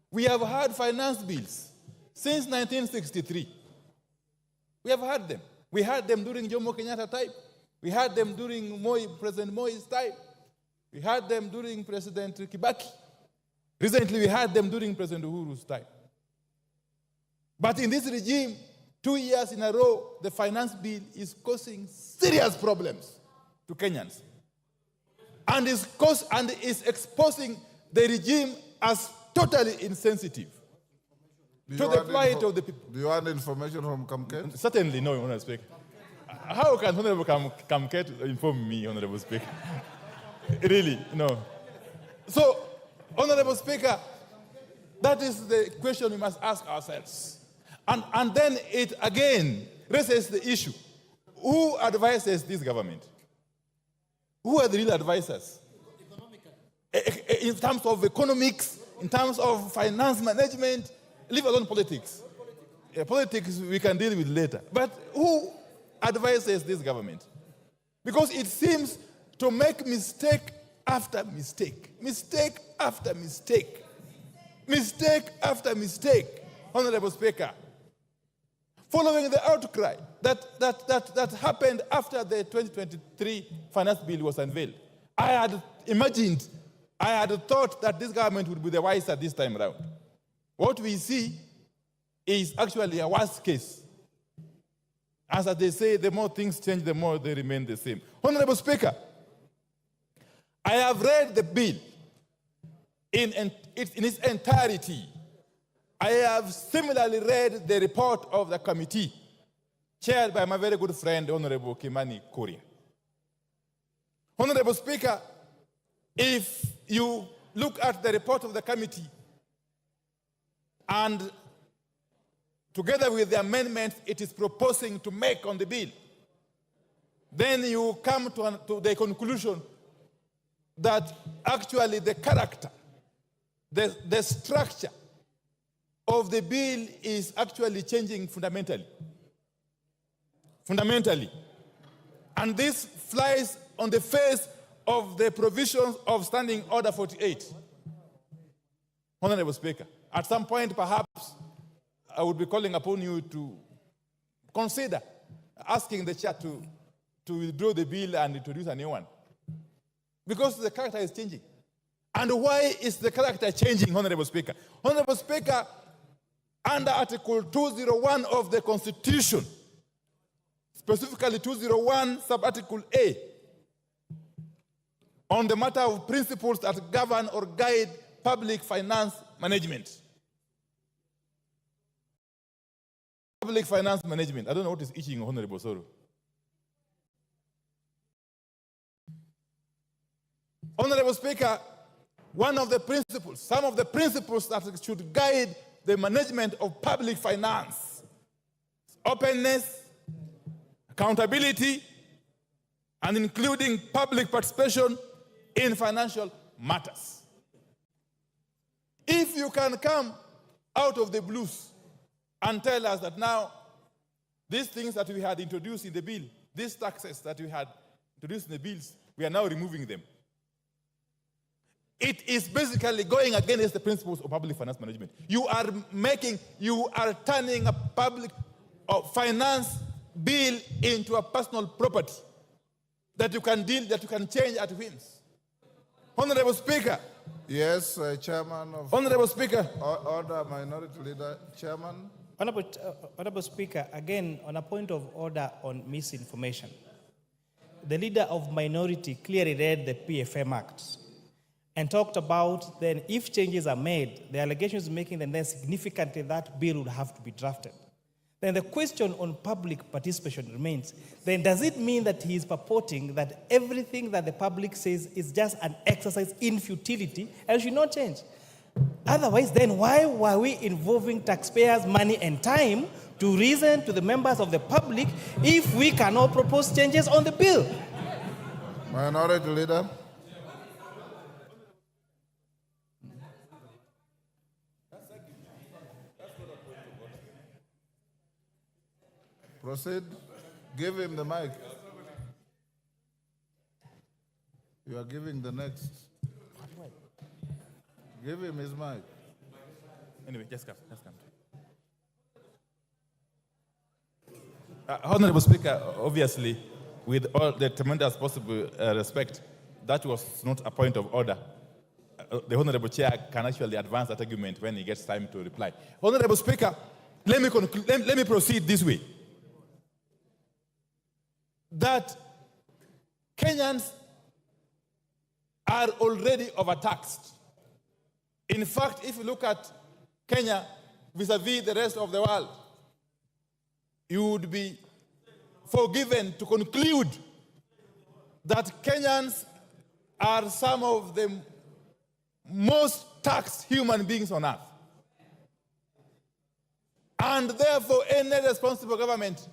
We have had finance bills since 1963. We have had them. We had them during Jomo Kenyatta time. We had them during President Moi's time. We had them during President Kibaki. Recently, we had them during President Uhuru's time. But in this regime, 2 years in a row, the finance bill is causing serious problems to Kenyans. And is exposing the regime as totally insensitive to the plight of the people. Do you want information from Kamket? Certainly no, Honorable Speaker. How can Honorable Kamket inform me, Honorable Speaker? Really, no. So, Honorable Speaker, that is the question we must ask ourselves. And then it again raises the issue. Who advises this government? Who are the real advisors? In terms of economics, in terms of finance management, leave alone politics. Politics we can deal with later. But who advises this government? Because it seems to make mistake after mistake, mistake after mistake, mistake after mistake, Honorable Speaker. Following the outcry that happened after the 2023 finance bill was unveiled, I had imagined, I had thought that this government would be the wiser this time around. What we see is actually a worse case. As they say, the more things change, the more they remain the same. Honorable Speaker, I have read the bill in its entirety. I have similarly read the report of the committee chaired by my very good friend, Honorable Kimani Kuria. Honorable Speaker, if you look at the report of the committee and together with the amendments it is proposing to make on the bill, then you come to the conclusion that actually the character, the structure of the bill is actually changing fundamentally. Fundamentally. And this flies on the face of the provisions of Standing Order 48. Honorable Speaker, at some point perhaps I would be calling upon you to consider asking the chair to withdraw the bill and introduce a new one. Because the character is changing. And why is the character changing, Honorable Speaker? Honorable Speaker, under Article 201 of the Constitution, specifically 201 sub-article A, on the matter of principles that govern or guide public finance management. Public finance management. I don't know what is itching, Honorable Soro. Honorable Speaker, one of the principles, some of the principles that should guide the management of public finance: openness, accountability, and including public participation in financial matters. If you can come out of the blues and tell us that now these things that we had introduced in the bill, these taxes that we had introduced in the bills, we are now removing them. It is basically going against the principles of public finance management. You are turning a public finance bill into a personal property that you can change at whims. Honorable Speaker. Yes, Chairman of... Honorable Speaker. Order, Minority Leader. Chairman. Honorable Speaker, again, on a point of order on misinformation. The leader of minority clearly read the PFM Act and talked about then if changes are made, the allegations making them then significantly that bill would have to be drafted. Then the question on public participation remains. Then does it mean that he is purporting that everything that the public says is just an exercise in futility and should not change? Otherwise, then why were we involving taxpayers' money and time to reason to the members of the public if we cannot propose changes on the bill? Minority Leader. Proceed. Give him the mic. You are giving the next. Give him his mic. Anyway, just come. Honorable Speaker, obviously, with all the tremendous possible respect, that was not a point of order. The Honorable Chair can actually advance that argument when he gets time to reply. Honorable Speaker, let me proceed this way. That Kenyans are already overtaxed. In fact, if you look at Kenya vis-a-vis the rest of the world, you would be forgiven to conclude that Kenyans are some of the most taxed human beings on earth. And therefore, any responsible government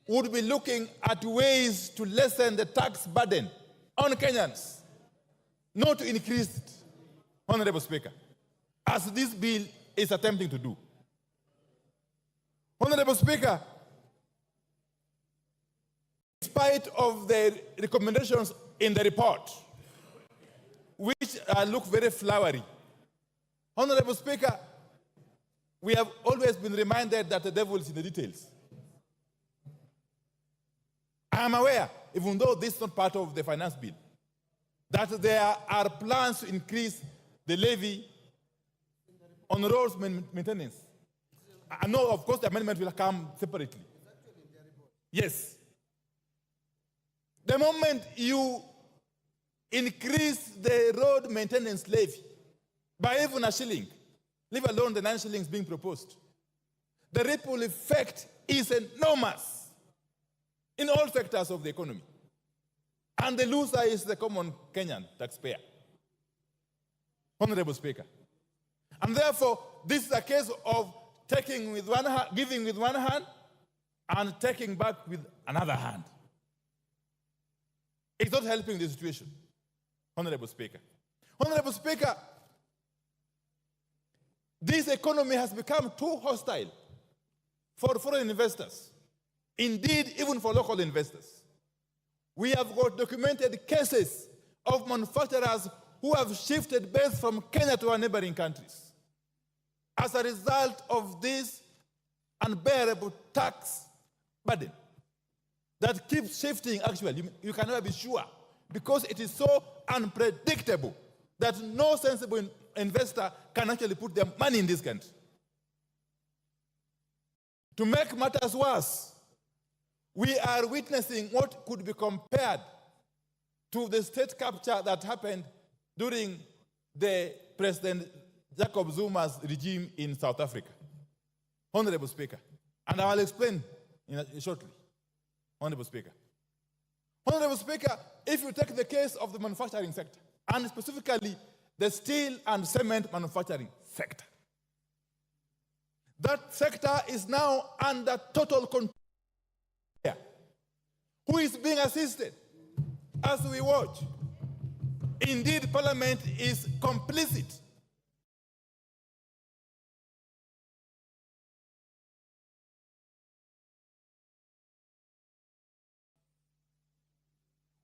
would be looking at ways to lessen the tax burden on Kenyans, not to increase it, Honorable Speaker, as this bill is attempting to do. Honorable Speaker, in spite of the recommendations in the report, which look very flowery, Honorable Speaker, we have always been reminded that the devil is in the details. I am aware, even though this is not part of the finance bill, that there are plans to increase the levy on roads maintenance. I know, of course, the amendment will come separately. Yes. The moment you increase the road maintenance levy by even a shilling, leave alone the 9 shillings being proposed, the ripple effect is enormous in all sectors of the economy. And the loser is the common Kenyan taxpayer. Honorable Speaker. And therefore, this is a case of taking with one hand, giving with one hand, and taking back with another hand. It's not helping the situation, Honorable Speaker. Honorable Speaker, this economy has become too hostile for foreign investors. Indeed, even for local investors. We have got documented cases of manufacturers who have shifted base from Kenya to our neighboring countries as a result of this unbearable tax burden that keeps shifting. Actually, you can never be sure because it is so unpredictable that no sensible investor can actually put their money in this country. To make matters worse, we are witnessing what could be compared to the state capture that happened during the President Jacob Zuma's regime in South Africa. Honorable Speaker, and I will explain shortly. Honorable Speaker. Honorable Speaker, if you take the case of the manufacturing sector, and specifically the steel and cement manufacturing sector, that sector is now under total control. Who is being assisted as we watch? Indeed, Parliament is complicit.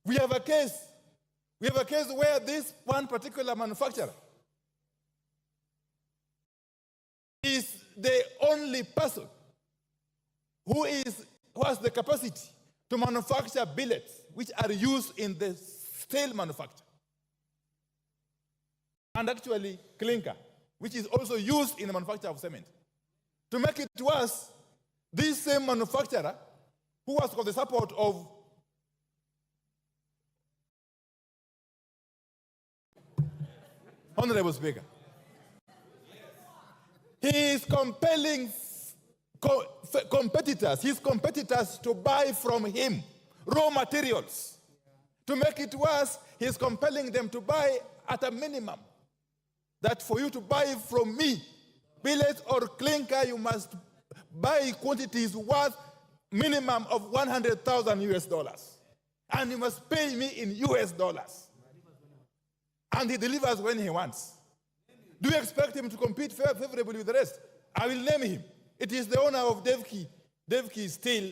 We have a case where this one particular manufacturer is the only person who has the capacity to manufacture billets which are used in the steel manufacture. And actually clinker, which is also used in the manufacture of cement. To make it worse, this same manufacturer, who has got the support of Honorable Speaker, he is compelling his competitors to buy from him raw materials. To make it worse, he is compelling them to buy at a minimum. That for you to buy from me billet or clinker, you must buy quantities worth minimum of $100,000. And you must pay me in US dollars. And he delivers when he wants. Do you expect him to compete favorably with the rest? I will name him. It is the owner of Devki Steel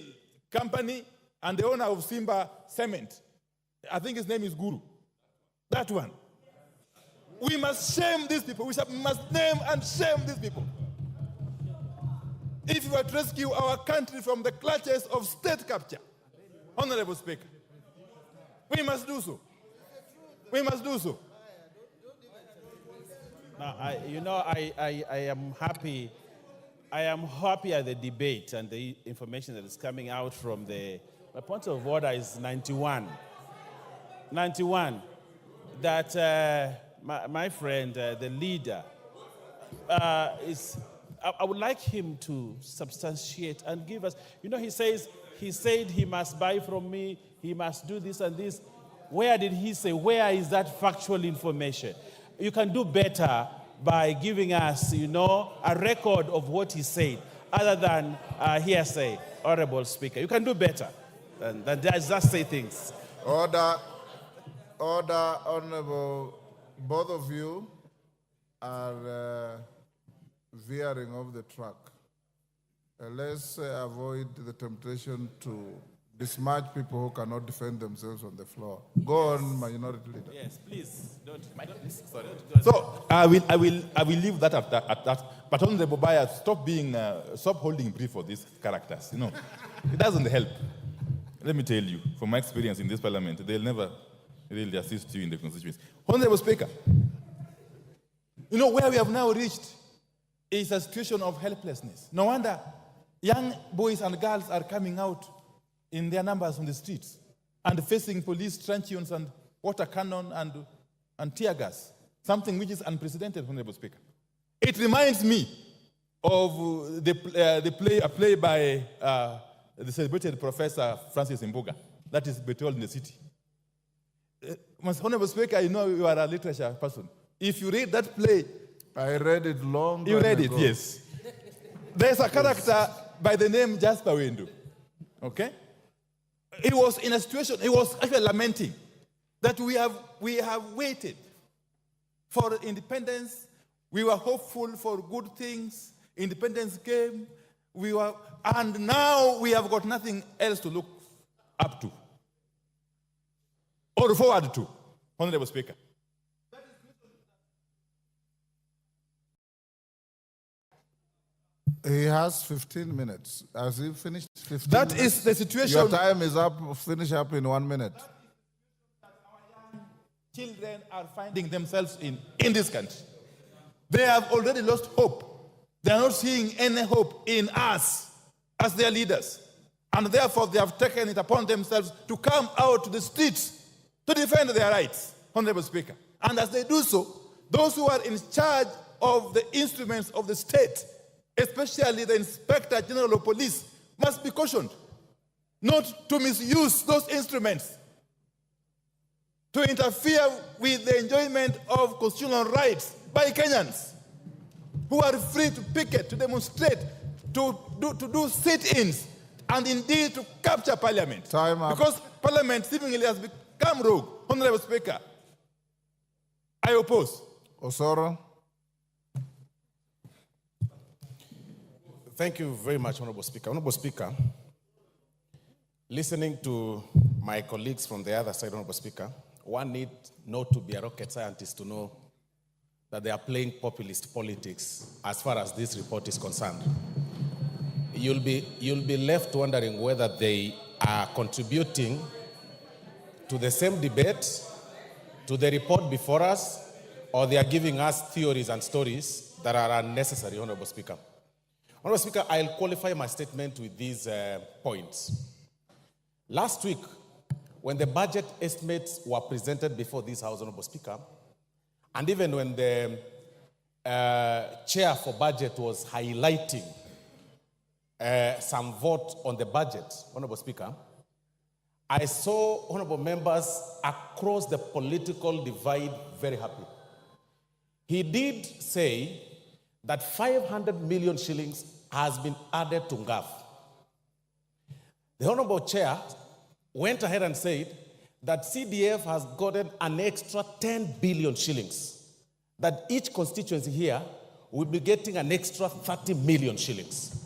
Company and the owner of Simba Cement. I think his name is Guru. That one. We must shame these people. We must name and shame these people. If you are to rescue our country from the clutches of state capture, Honorable Speaker, we must do so. We must do so. Now, I am happy. I am happy at the debate and the information that is coming out from my point of order is 91. 91. That my friend, the leader, I would like him to substantiate and give us, he said he must buy from me, he must do this and this. Where did he say? Where is that factual information? You can do better by giving us, a record of what he said. other than hearsay, Honorable Speaker. You can do better than just say things. Order, Honorable, both of you are veering off the track. Let's avoid the temptation to dismatch people who cannot defend themselves on the floor. Go on, Minority Leader. Yes, please. Sorry. So I will leave that at that. But Honorable Baya, stop holding brief for these characters. You know, it doesn't help. Let me tell you, from my experience in this parliament, they'll never really assist you in the constituency. Honorable Speaker, you know where we have now reached is a situation of helplessness. No wonder young boys and girls are coming out in their numbers on the streets and facing police truncheons and water cannon and tear gas, something which is unprecedented, Honorable Speaker. It reminds me of a play by the celebrated Professor Francis Mbuga, that is Betrayal in the City. Honorable Speaker, I know you are a literature person. If you read that play, I read it long ago. You read it, yes. There's a character by the name Jasper Windu, okay? He was in a situation, he was actually lamenting that we have waited for independence. We were hopeful for good things. Independence came. And now we have got nothing else to look up to or forward to, Honorable Speaker. He has 15 minutes. Has he finished 15 That minutes? is the situation. Your time is up. Finish up in 1 minute. Children are finding themselves in this country. They have already lost hope. They are not seeing any hope in us as their leaders. And therefore, they have taken it upon themselves to come out to the streets to defend their rights, Honorable Speaker. And as they do so, those who are in charge of the instruments of the state, especially the Inspector General of Police, must be cautioned not to misuse those instruments to interfere with the enjoyment of constitutional rights by Kenyans who are free to picket, to demonstrate, to do sit-ins, and indeed to capture Parliament. Time up. Because Parliament seemingly has become rogue. Honorable Speaker, I oppose. Osoro. Thank you very much, Honorable Speaker. Honorable Speaker, listening to my colleagues from the other side, Honorable Speaker, one need not to be a rocket scientist to know that they are playing populist politics as far as this report is concerned. You'll be left wondering whether they are contributing to the same debate, to the report before us, or they are giving us theories and stories that are unnecessary, Honorable Speaker. Honorable Speaker, I'll qualify my statement with these points. Last week, when the budget estimates were presented before this House, Honorable Speaker, and even when the chair for budget was highlighting some vote on the budget, Honorable Speaker, I saw honorable members across the political divide very happy. He did say that 500 million shillings has been added to NGAF. The honorable chair went ahead and said that CDF has gotten an extra 10 billion shillings, that each constituency here will be getting an extra 30 million shillings.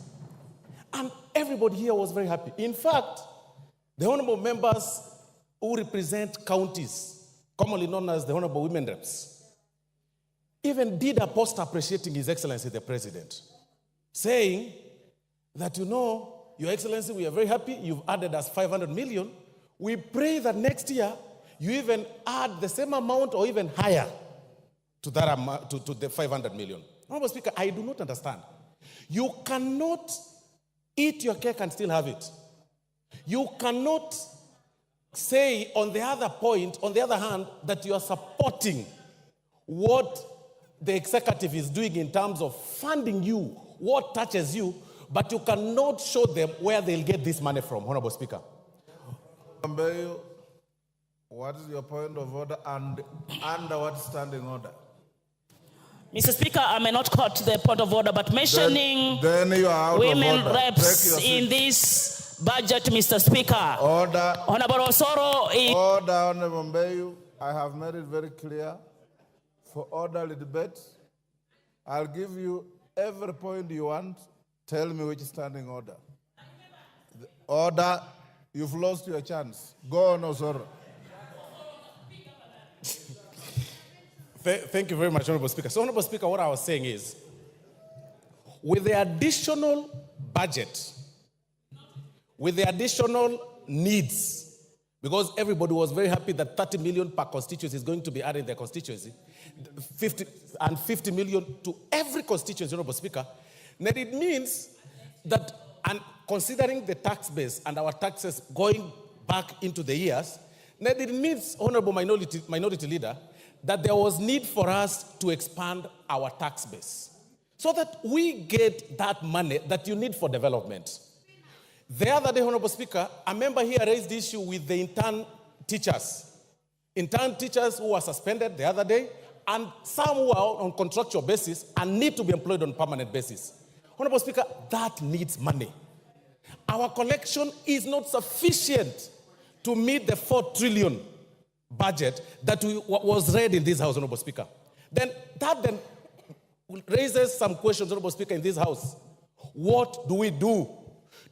And everybody here was very happy. In fact, the honorable members who represent counties, commonly known as the honorable women reps, even did a post appreciating His Excellency the President, saying that, you know, Your Excellency, we are very happy you've added us 500 million. We pray that next year you even add the same amount or even higher to that amount, to the 500 million. Honorable Speaker, I do not understand. You cannot eat your cake and still have it. You cannot say on the other point, on the other hand, that you are supporting what the executive is doing in terms of funding you, what touches you, but you cannot show them where they'll get this money from, Honorable Speaker. What is your point of order and under what standing order? Mr. Speaker, I may not quote the point of order, but mentioning Then you are out women of order. reps Take your in seat. this budget, Mr. Speaker. Order. Honorable Osoro, Order, Honorable Mbayu. I have made it very clear for orderly debate. I'll give you every point you want. Tell me which standing order. The order, you've lost your chance. Go on, Osoro. Thank you very much, Honorable Speaker. So, Honorable Speaker, what I was saying is, with the additional budget, with the additional needs, because everybody was very happy that 30 million per constituency is going to be added in their constituency, 50 million to every constituency, Honorable Speaker, then it means that, and considering the tax base and our taxes going back into the years, then it means, Honorable Minority Leader, that there was need for us to expand our tax base so that we get that money that you need for development. The other day, Honorable Speaker, a member here raised the issue with the intern teachers. Intern teachers who were suspended the other day, and some who are on contractual basis and need to be employed on permanent basis. Honorable Speaker, that needs money. Our collection is not sufficient to meet the 4 trillion budget that was read in this House, Honorable Speaker. Then raises some questions, Honorable Speaker, in this House. What do we do?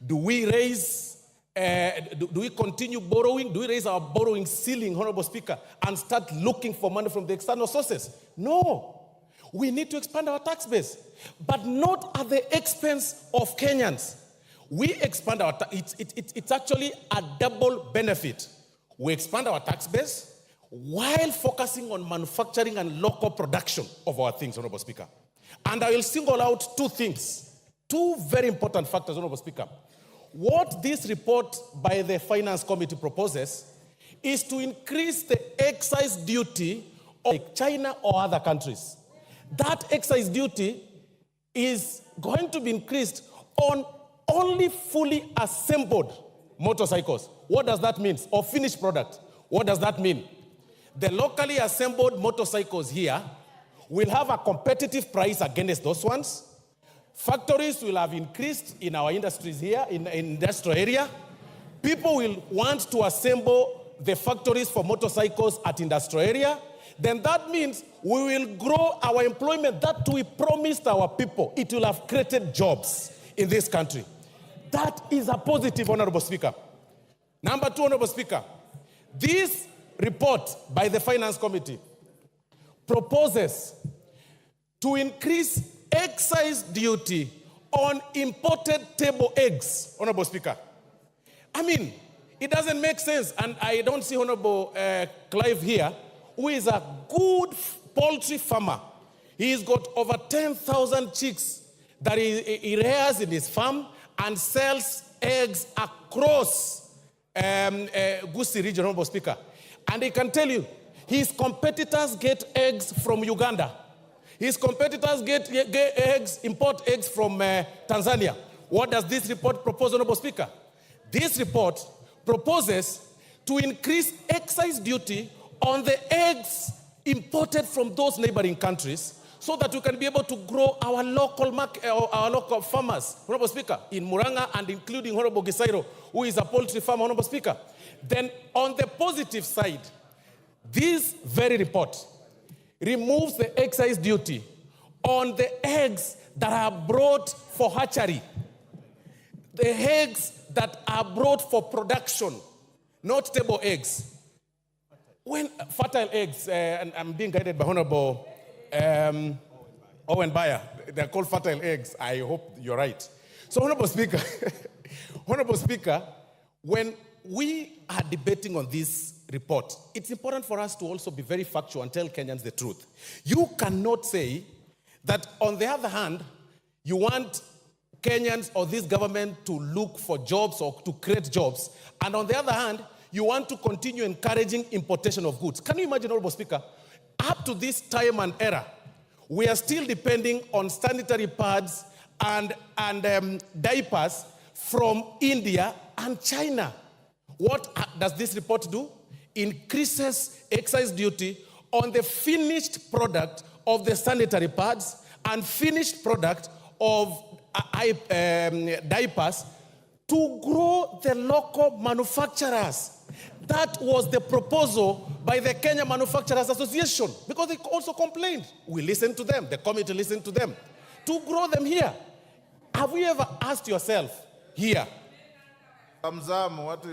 Do we raise, do we continue borrowing? Do we raise our borrowing ceiling, Honorable Speaker, and start looking for money from the external sources? No. We need to expand our tax base, but not at the expense of Kenyans. We expand our tax, it's actually a double benefit. We expand our tax base while focusing on manufacturing and local production of our things, Honorable Speaker. And I will single out 2 things, 2 very important factors, Honorable Speaker. What this report by the Finance Committee proposes is to increase the excise duty of China or other countries. That excise duty is going to be increased on only fully assembled motorcycles. What does that mean? Or finished product. What does that mean? The locally assembled motorcycles here will have a competitive price against those ones. Factories will have increased in our industries here, in industrial area. People will want to assemble the factories for motorcycles at industrial area. Then that means we will grow our employment that we promised our people. It will have created jobs in this country. That is a positive, Honorable Speaker. Number 2, Honorable Speaker, this report by the Finance Committee proposes to increase excise duty on imported table eggs, Honorable Speaker. I mean, it doesn't make sense, and I don't see Honorable Clive here, who is a good poultry farmer. He's got over 10,000 chicks that he rears in his farm and sells eggs across Gusii region, Honorable Speaker. And he can tell you, his competitors get eggs from Uganda. His competitors get eggs, import eggs from Tanzania. What does this report propose, Honorable Speaker? This report proposes to increase excise duty on the eggs imported from those neighboring countries so that we can be able to grow our local market, our local farmers, Honorable Speaker, in Muranga and including Honorable Gisairo, who is a poultry farmer, Honorable Speaker. Then on the positive side, this very report removes the excise duty on the eggs that are brought for hatchery, the eggs that are brought for production, not table eggs. When fertile eggs, and I'm being guided by Honorable Owen Bayer, they're called fertile eggs. I hope you're right. So, Honorable Speaker, Honorable Speaker, when we are debating on this report, it's important for us to also be very factual and tell Kenyans the truth. You cannot say that, on the other hand, you want Kenyans or this government to look for jobs or to create jobs, and on the other hand, you want to continue encouraging importation of goods. Can you imagine, Honorable Speaker, up to this time and era, we are still depending on sanitary pads and diapers from India and China. What does this report do? Increases excise duty on the finished product of the sanitary pads and finished product of diapers to grow the local manufacturers. That was the proposal by the Kenya Manufacturers Association, because they also complained. We listened to them, the committee listened to them, to grow them here. Have you ever asked yourself here? Mzamo, what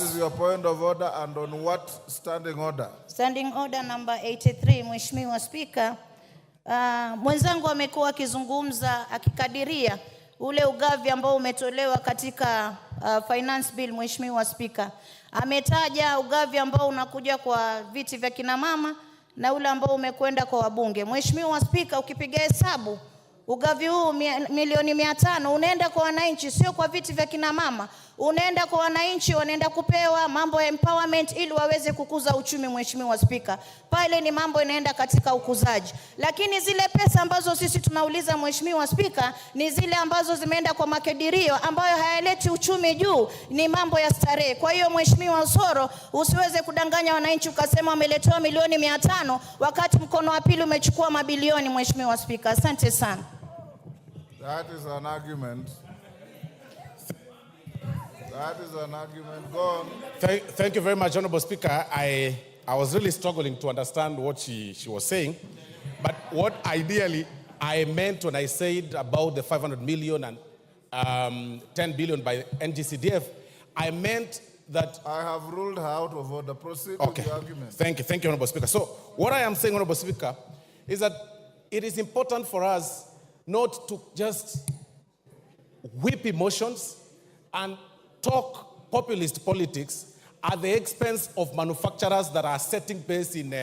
is your point of order and on what standing order? Standing order number 83, Mheshimiwa Spika. Mwenzangu amekuwa akizungumza akikadiria ule ugavi ambao umetolewa katika finance bill. Mheshimiwa Spika, ametaja ugavi ambao unakuja kwa viti vya kina mama na ule ambao umekwenda kwa wabunge. Mheshimiwa Spika, ukipiga hesabu ugavi huu milioni 500 unaenda kwa wananchi, sio kwa viti vya kina mama. Unaenda kwa wananchi, wanaenda kupewa mambo ya empowerment ili waweze kukuza uchumi. Mheshimiwa Spika, pale ni mambo inaenda katika ukuzaji. Lakini zile pesa ambazo sisi tunauliza Mheshimiwa Spika ni zile ambazo zimeenda kwa makadirio ambayo hayaleti uchumi juu, ni mambo ya starehe. Kwa hiyo Mheshimiwa Osoro, usiweze kudanganya wananchi ukasema wameletewa milioni 500 wakati mkono wa pili umechukua mabilioni. Mheshimiwa Spika, asante sana. That is an argument. That is an argument. Go on. Thank you very much, Honorable Speaker. I was really struggling to understand what she was saying. But what ideally I meant when I said about the 500 million and 10 billion by NGCDF, I meant that... I have ruled her out of order. Proceed with the argument. Thank you, Honorable Speaker. So what I am saying, Honorable Speaker, is that it is important for us not to just whip emotions and talk populist politics at the expense of manufacturers that are setting pace in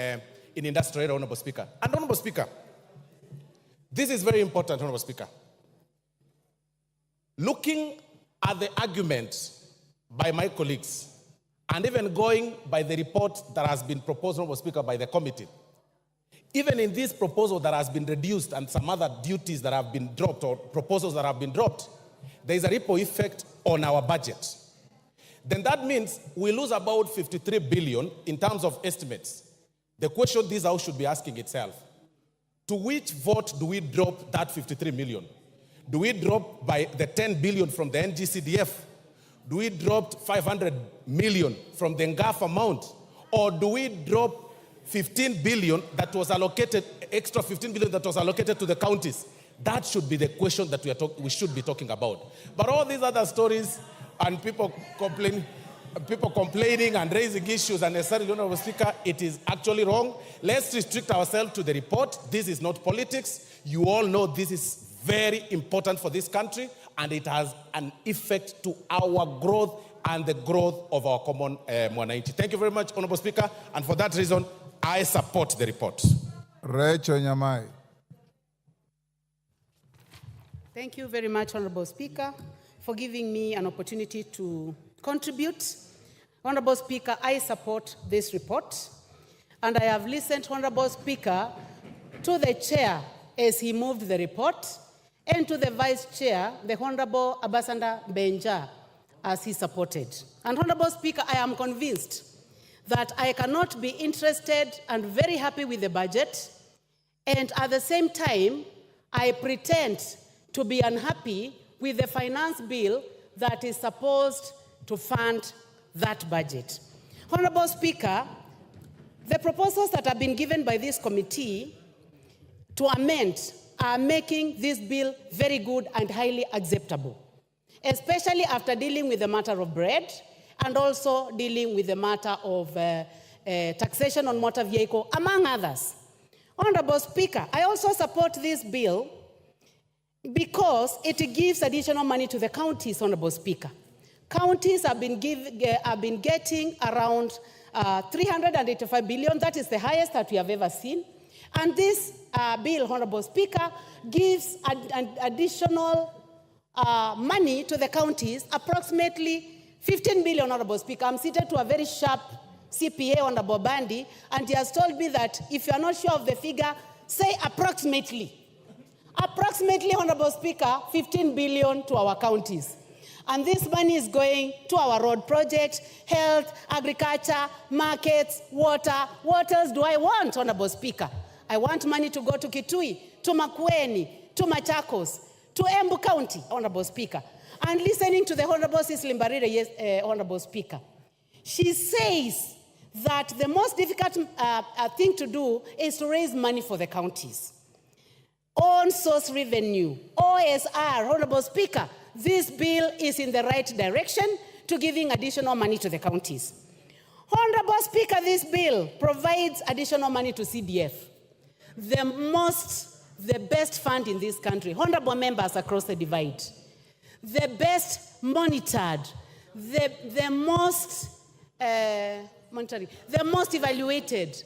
industrial area, Honorable Speaker. And Honorable Speaker, this is very important, Honorable Speaker. Looking at the argument by my colleagues, and even going by the report that has been proposed, Honorable Speaker, by the committee, even in this proposal that has been reduced and some other duties that have been dropped or proposals that have been dropped, there is a ripple effect on our budget. Then that means we lose about 53 billion in terms of estimates. The question this House should be asking itself, to which vote do we drop that 53 million? Do we drop by the 10 billion from the NGCDF? Do we drop 500 million from the NGAF amount? Or do we drop 15 billion that was allocated, extra 15 billion that was allocated to the counties? That should be the question that we should be talking about. But all these other stories and people complaining and raising issues unnecessarily, Honorable Speaker, it is actually wrong. Let's restrict ourselves to the report. This is not politics. You all know this is very important for this country, and it has an effect to our growth and the growth of our common mwananchi. Thank you very much, Honorable Speaker, and for that reason, I support the report. Rachel Nyamai. Thank you very much, Honorable Speaker, for giving me an opportunity to contribute. Honorable Speaker, I support this report, and I have listened, Honorable Speaker, to the chair as he moved the report, and to the vice chair, the Honorable Ambassador Benja, as he supported. And Honorable Speaker, I am convinced that I cannot be interested and very happy with the budget, and at the same time, I pretend to be unhappy with the finance bill that is supposed to fund that budget. Honorable Speaker, the proposals that have been given by this committee to amend are making this bill very good and highly acceptable, especially after dealing with the matter of bread and also dealing with the matter of taxation on motor vehicle, among others. Honorable Speaker, I also support this bill because it gives additional money to the counties, Honorable Speaker. Counties have been getting around 385 billion. That is the highest that we have ever seen. And this bill, Honorable Speaker, gives an additional money to the counties, approximately 15 billion, Honorable Speaker. I'm seated to a very sharp CPA, Honorable Bandi, and he has told me that if you are not sure of the figure, say approximately. Approximately, Honorable Speaker, 15 billion to our counties. And this money is going to our road project, health, agriculture, markets, water. What else do I want, Honorable Speaker? I want money to go to Kitui, to Makueni, to Machakos, to Embu County, Honorable Speaker. And listening to the Honorable Cecily Mbarire, Honorable Speaker, she says that the most difficult thing to do is to raise money for the counties. On source revenue, OSR, Honorable Speaker, this bill is in the right direction to giving additional money to the counties. Honorable Speaker, this bill provides additional money to CDF, the best fund in this country. Honorable members across the divide, the best monitored, the most evaluated,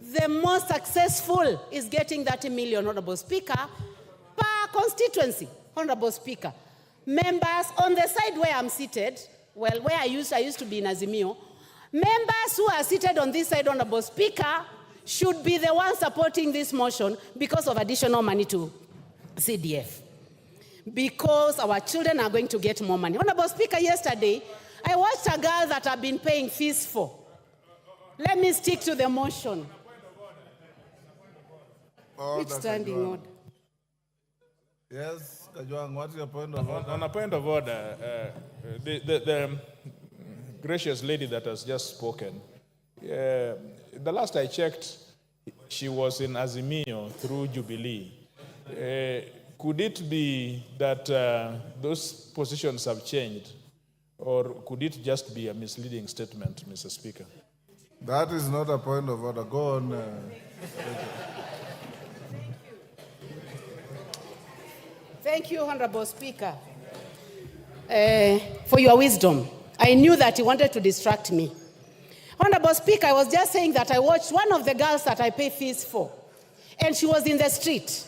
the most successful is getting 30 million, Honorable Speaker, per constituency, Honorable Speaker. Members on the side where I'm seated, well, where I used to be in AZIMIO, members who are seated on this side, Honorable Speaker, should be the ones supporting this motion because of additional money to CDF. Because our children are going to get more money. Honorable Speaker, yesterday, I watched a girl that I've been paying fees for. Let me stick to the motion. It's standing order. Yes, Kajwang, what's your point of order? On a point of order, the gracious lady that has just spoken, the last I checked, she was in AZIMIO through Jubilee. Could it be that those positions have changed, or could it just be a misleading statement, Mr. Speaker? That is not a point of order. Go on. Thank you, Honorable Speaker, for your wisdom. I knew that you wanted to distract me. Honorable Speaker, I was just saying that I watched one of the girls that I pay fees for, and she was in the street,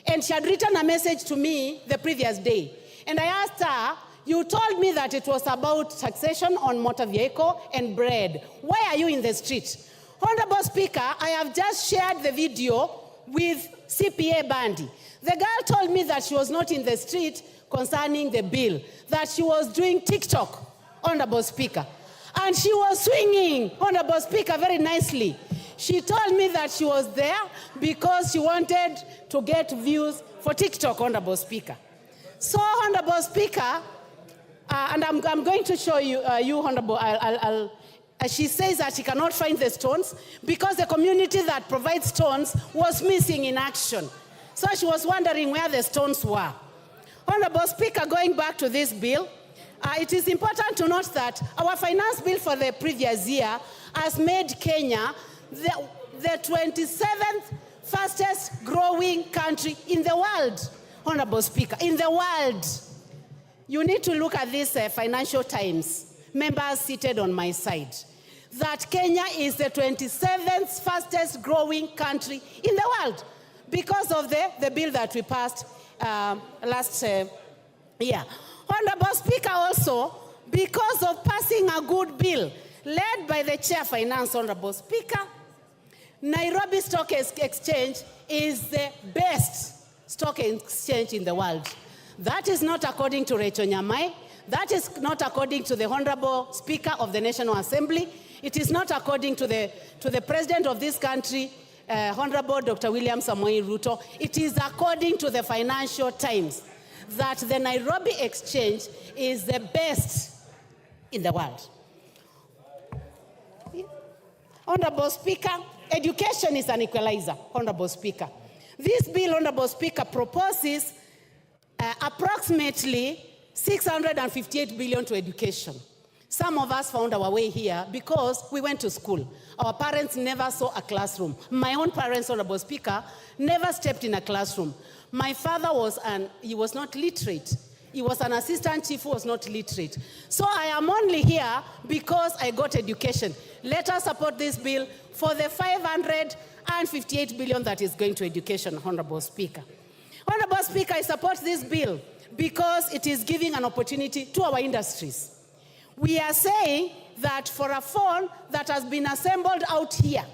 and she had written a message to me the previous day. And I asked her, you told me that it was about taxation on motor vehicle and bread. Why are you in the street? Honorable Speaker, I have just shared the video with CPA Bandi. The girl told me that she was not in the street concerning the bill, that she was doing TikTok, Honorable Speaker. And she was swinging, Honorable Speaker, very nicely. She told me that she was there because she wanted to get views for TikTok, Honorable Speaker. So, Honorable Speaker, and I'm going to show you, Honorable, she says that she cannot find the stones because the community that provides stones was missing in action. So she was wondering where the stones were. Honorable Speaker, going back to this bill, it is important to note that our finance bill for the previous year has made Kenya the 27th fastest growing country in the world, Honorable Speaker, in the world. You need to look at this Financial Times, members seated on my side, that Kenya is the 27th fastest growing country in the world because of the bill that we passed last year. Honorable Speaker, also, because of passing a good bill led by the Chair Finance, Honorable Speaker, Nairobi Stock Exchange is the best stock exchange in the world. That is not according to Rachel Nyamai. That is not according to the Honorable Speaker of the National Assembly. It is not according to the President of this country, Honorable Dr. William Samoei Ruto. It is according to the Financial Times that the Nairobi Exchange is the best in the world. Honorable Speaker, education is an equalizer, Honorable Speaker. This bill, Honorable Speaker, proposes approximately 658 billion to education. Some of us found our way here because we went to school. Our parents never saw a classroom. My own parents, Honorable Speaker, never stepped in a classroom. My father he was not literate. He was an assistant chief who was not literate. So I am only here because I got education. Let us support this bill for the 558 billion that is going to education, Honorable Speaker. Honorable Speaker, I support this bill because it is giving an opportunity to our industries. We are saying that for a phone that has been assembled out here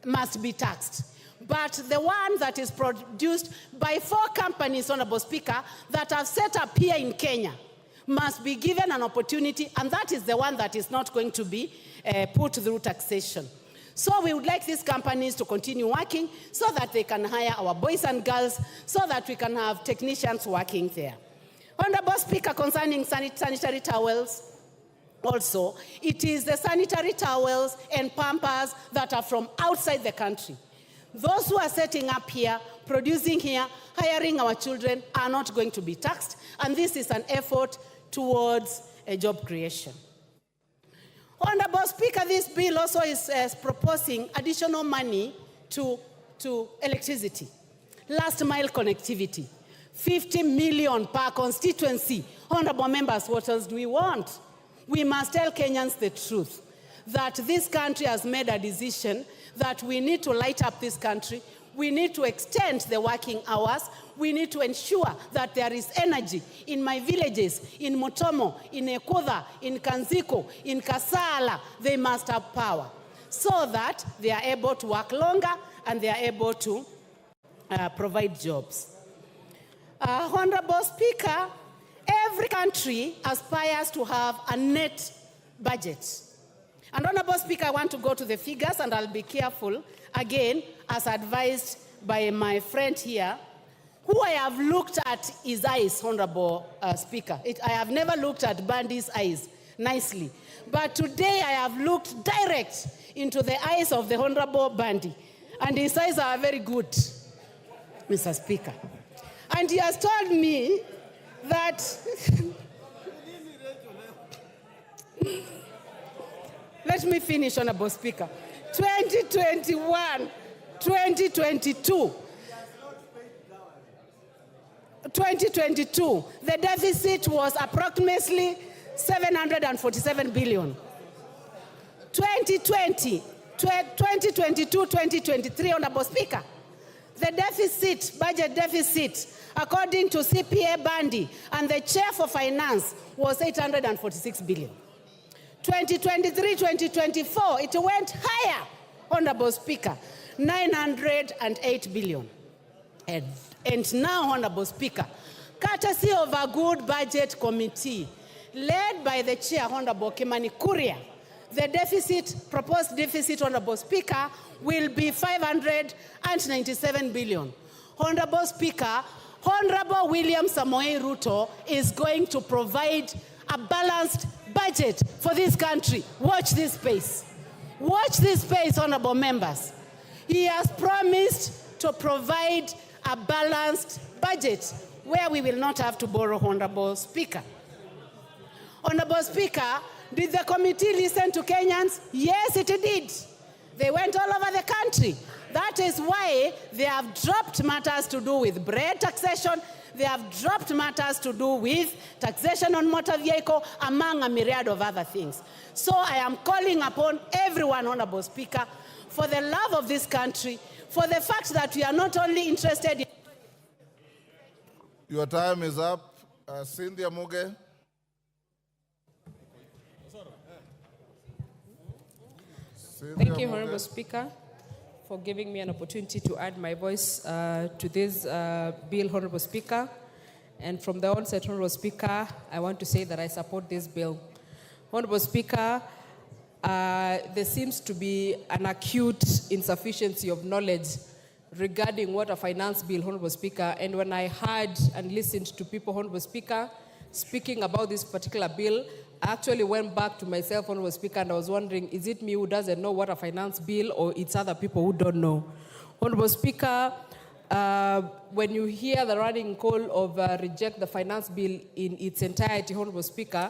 must be taxed. But the one that is produced by 4 companies, Honorable Speaker, that have set up here in Kenya must be given an opportunity, and that is the one that is not going to be put through taxation. So we would like these companies to continue working so that they can hire our boys and girls, so that we can have technicians working there. Honorable Speaker, concerning sanitary towels, also, it is the sanitary towels and pampers that are from outside the country. Those who are setting up here, producing here, hiring our children are not going to be taxed, and this is an effort towards a job creation. Honorable Speaker, this bill also is proposing additional money to electricity, last mile connectivity, 50 million per constituency. Honorable members, what else do we want? We must tell Kenyans the truth, that this country has made a decision that we need to light up this country. We need to extend the working hours. We need to ensure that there is energy in my villages, in Motomo, in Ekoda, in Kanziko, in Kasala. They must have power so that they are able to work longer and they are able to provide jobs. Honorable Speaker, every country aspires to have a net budget. And Honorable Speaker, I want to go to the figures, and I'll be careful, again, as advised by my friend here, who I have looked at his eyes, Honorable Speaker. I have never looked at Bandy's eyes nicely. But today I have looked direct into the eyes of the Honorable Bandy, and his eyes are very good, Mr. Speaker. And he has told me that... Let me finish, Honorable Speaker. 2021, 2022, the deficit was approximately 747 billion. 2020, 2022, 2023, Honorable Speaker, the deficit, budget deficit, according to CPA Bandy and the Chair for Finance, was 846 billion. 2023, 2024, it went higher, Honorable Speaker, 908 billion. And now, Honorable Speaker, courtesy of a good budget committee, led by the Chair, Honorable Kimani Kuria, the deficit, proposed deficit, Honorable Speaker, will be 597 billion. Honorable Speaker, Honorable William Samoei Ruto is going to provide a balanced budget for this country. Watch this space. Watch this space, honorable members. He has promised to provide a balanced budget where we will not have to borrow, Honorable Speaker. Honorable Speaker, did the committee listen to Kenyans? Yes, it did. They went all over the country. That is why they have dropped matters to do with bread taxation. They have dropped matters to do with taxation on motor vehicle, among a myriad of other things. So I am calling upon everyone, Honorable Speaker, for the love of this country, for the fact that we are not only interested in... Your time is up. Cynthia Muge. Thank you, Honorable Speaker, for giving me an opportunity to add my voice to this bill, Honorable Speaker. And from the onset, Honorable Speaker, I want to say that I support this bill. Honorable Speaker, there seems to be an acute insufficiency of knowledge regarding what a finance bill, Honorable Speaker. And when I heard and listened to people, Honorable Speaker, speaking about this particular bill, I actually went back to myself, Honorable Speaker, and I was wondering, is it me who doesn't know what a finance bill, or it's other people who don't know? Honorable Speaker, when you hear the running call of reject the finance bill in its entirety, Honorable Speaker,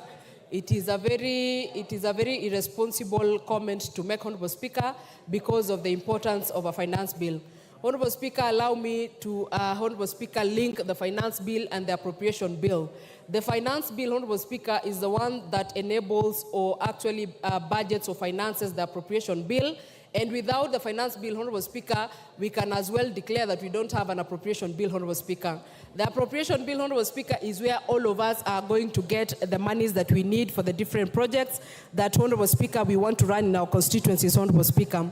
it is a very irresponsible comment to make, Honorable Speaker, because of the importance of a finance bill. Honorable Speaker, allow me to, Honorable Speaker, link the finance bill and the appropriation bill. The finance bill, Honorable Speaker, is the one that enables or actually budgets or finances the appropriation bill. And without the finance bill, Honorable Speaker, we can as well declare that we don't have an appropriation bill, Honorable Speaker. The appropriation bill, Honorable Speaker, is where all of us are going to get the monies that we need for the different projects that, Honorable Speaker, we want to run in our constituencies, Honorable Speaker.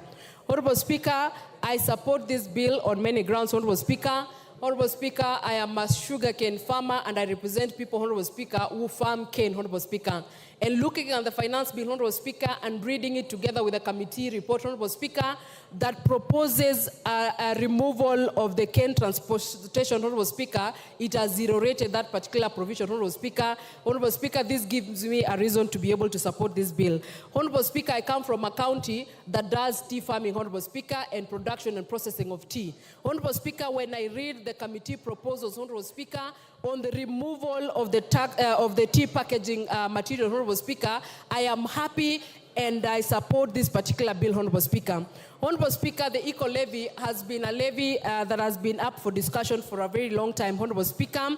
Honorable Speaker, I support this bill on many grounds, Honorable Speaker. Honorable Speaker, I am a sugarcane farmer and I represent people, Honorable Speaker, who farm cane, Honorable Speaker. And looking at the finance bill, Honorable Speaker, and reading it together with a committee report, Honorable Speaker, that proposes a removal of the cane transportation, Honorable Speaker, it has zero-rated that particular provision, Honorable Speaker. Honorable Speaker, this gives me a reason to be able to support this bill. Honorable Speaker, I come from a county that does tea farming, Honorable Speaker, and production and processing of tea. Honorable Speaker, when I read the committee proposals, Honorable Speaker, on the removal of the tea packaging material, Honorable Speaker, I am happy and I support this particular bill, Honorable Speaker. Honorable Speaker, the eco levy has been a levy that has been up for discussion for a very long time, Honorable Speaker.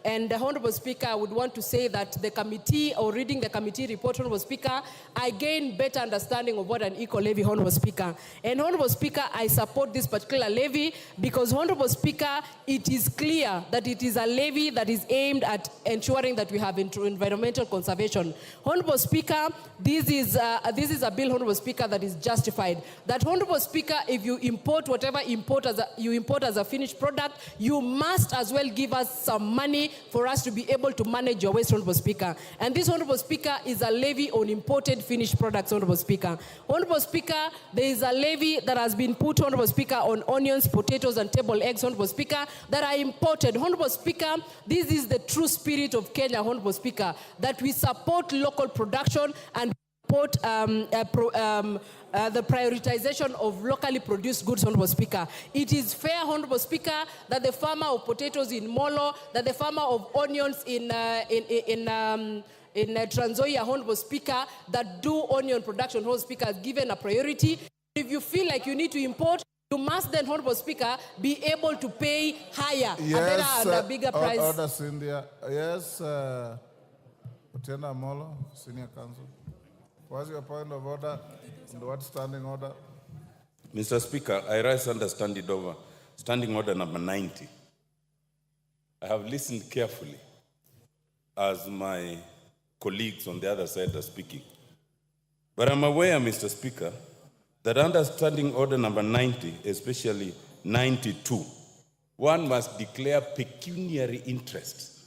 And Honorable Speaker, I would want to say that the committee, or reading the committee report, Honorable Speaker, I gained better understanding of what an eco levy, Honorable Speaker. And Honorable Speaker, I support this particular levy because, Honorable Speaker, it is clear that it is a levy that is aimed at ensuring that we have environmental conservation. Honorable Speaker, this is a bill, Honorable Speaker, that is justified. That, Honorable Speaker, if you import whatever you import as a finished product, you must as well give us some money for us to be able to manage your waste, Honorable Speaker. And this, Honorable Speaker, is a levy on imported finished products, Honorable Speaker. Honorable Speaker, there is a levy that has been put, Honorable Speaker, on onions, potatoes, and table eggs, Honorable Speaker, that are imported. Honorable Speaker, this is the true spirit of Kenya, Honorable Speaker, that we support local production and support the prioritization of locally produced goods, Honorable Speaker. It is fair, Honorable Speaker, that the farmer of potatoes in Molo, that the farmer of onions in Trans Nzoia, Honorable Speaker, that do onion production, Honorable Speaker, is given a priority. If you feel like you need to import, you must then, Honorable Speaker, be able to pay higher, a better and a bigger price. Order, Cynthia. Yes, Otienda Molo, Senior Counsel. What's your point of order? And what standing order? Mr. Speaker, I rise under standing order number 90. I have listened carefully as my colleagues on the other side are speaking. But I'm aware, Mr. Speaker, that under standing order number 90, especially 92, one must declare pecuniary interest.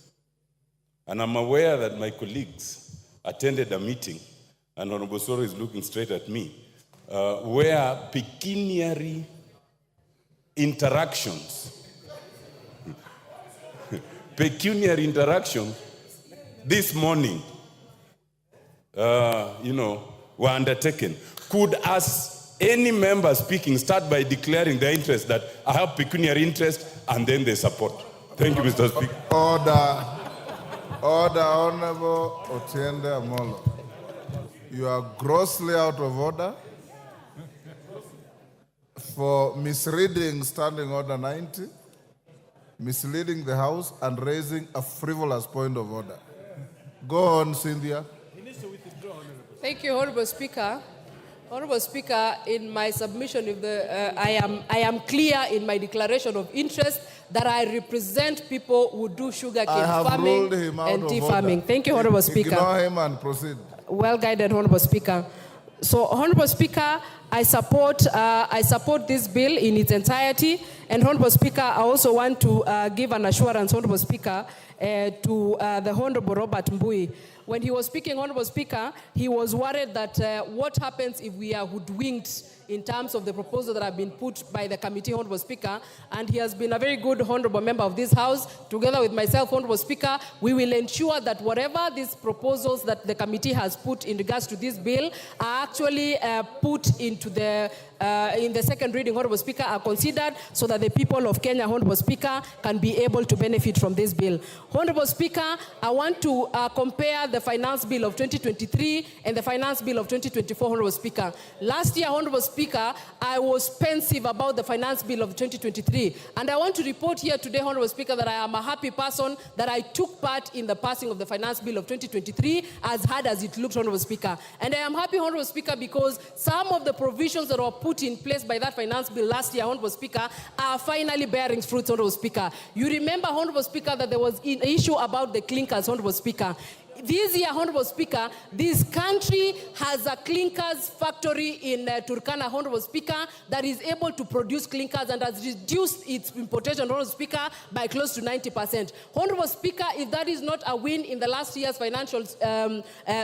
And I'm aware that my colleagues attended a meeting, and Honorable Soro is looking straight at me, where pecuniary interactions, this morning, were undertaken. Could any member speaking start by declaring their interest that I have pecuniary interest and then they support? Thank you, Mr. Speaker. Order, Honorable Otiende Amolo. You are grossly out of order for misreading standing order 90, misleading the House, and raising a frivolous point of order. Go on, Cynthia. Thank you, Honorable Speaker. Honorable Speaker, in my submission, I am clear in my declaration of interest that I represent people who do sugarcane farming and tea farming. Thank you, Honorable Speaker. Ignore him and proceed. Well guided, Honorable Speaker. So, Honorable Speaker, I support this bill in its entirety. And Honorable Speaker, I also want to give an assurance, Honorable Speaker, to the Honorable Robert Mbui. When he was speaking, Honorable Speaker, he was worried that what happens if we are hoodwinked in terms of the proposal that have been put by the committee, Honorable Speaker, and he has been a very good honorable member of this House. Together with myself, Honorable Speaker, we will ensure that whatever these proposals that the committee has put in regards to this bill are actually put into in the second reading, Honorable Speaker, are considered so that the people of Kenya, Honorable Speaker, can be able to benefit from this bill. Honorable Speaker, I want to compare the finance bill of 2023 and the finance bill of 2024, Honorable Speaker. Last year, Honorable Speaker, I was pensive about the finance bill of 2023. And I want to report here today, Honorable Speaker, that I am a happy person that I took part in the passing of the finance bill of 2023, as hard as it looked, Honorable Speaker. And I am happy, Honorable Speaker, because some of the provisions that were put in place by that finance bill last year, Honorable Speaker, are finally bearing fruits, Honorable Speaker. You remember, Honorable Speaker, that there was an issue about the clinkers, Honorable Speaker. this year, Honorable Speaker, this country has a clinkers factory in Turkana, Honorable Speaker, that is able to produce clinkers and has reduced its importation, Honorable Speaker, by close to 90%. Honorable Speaker, if that is not a win in the last year's financial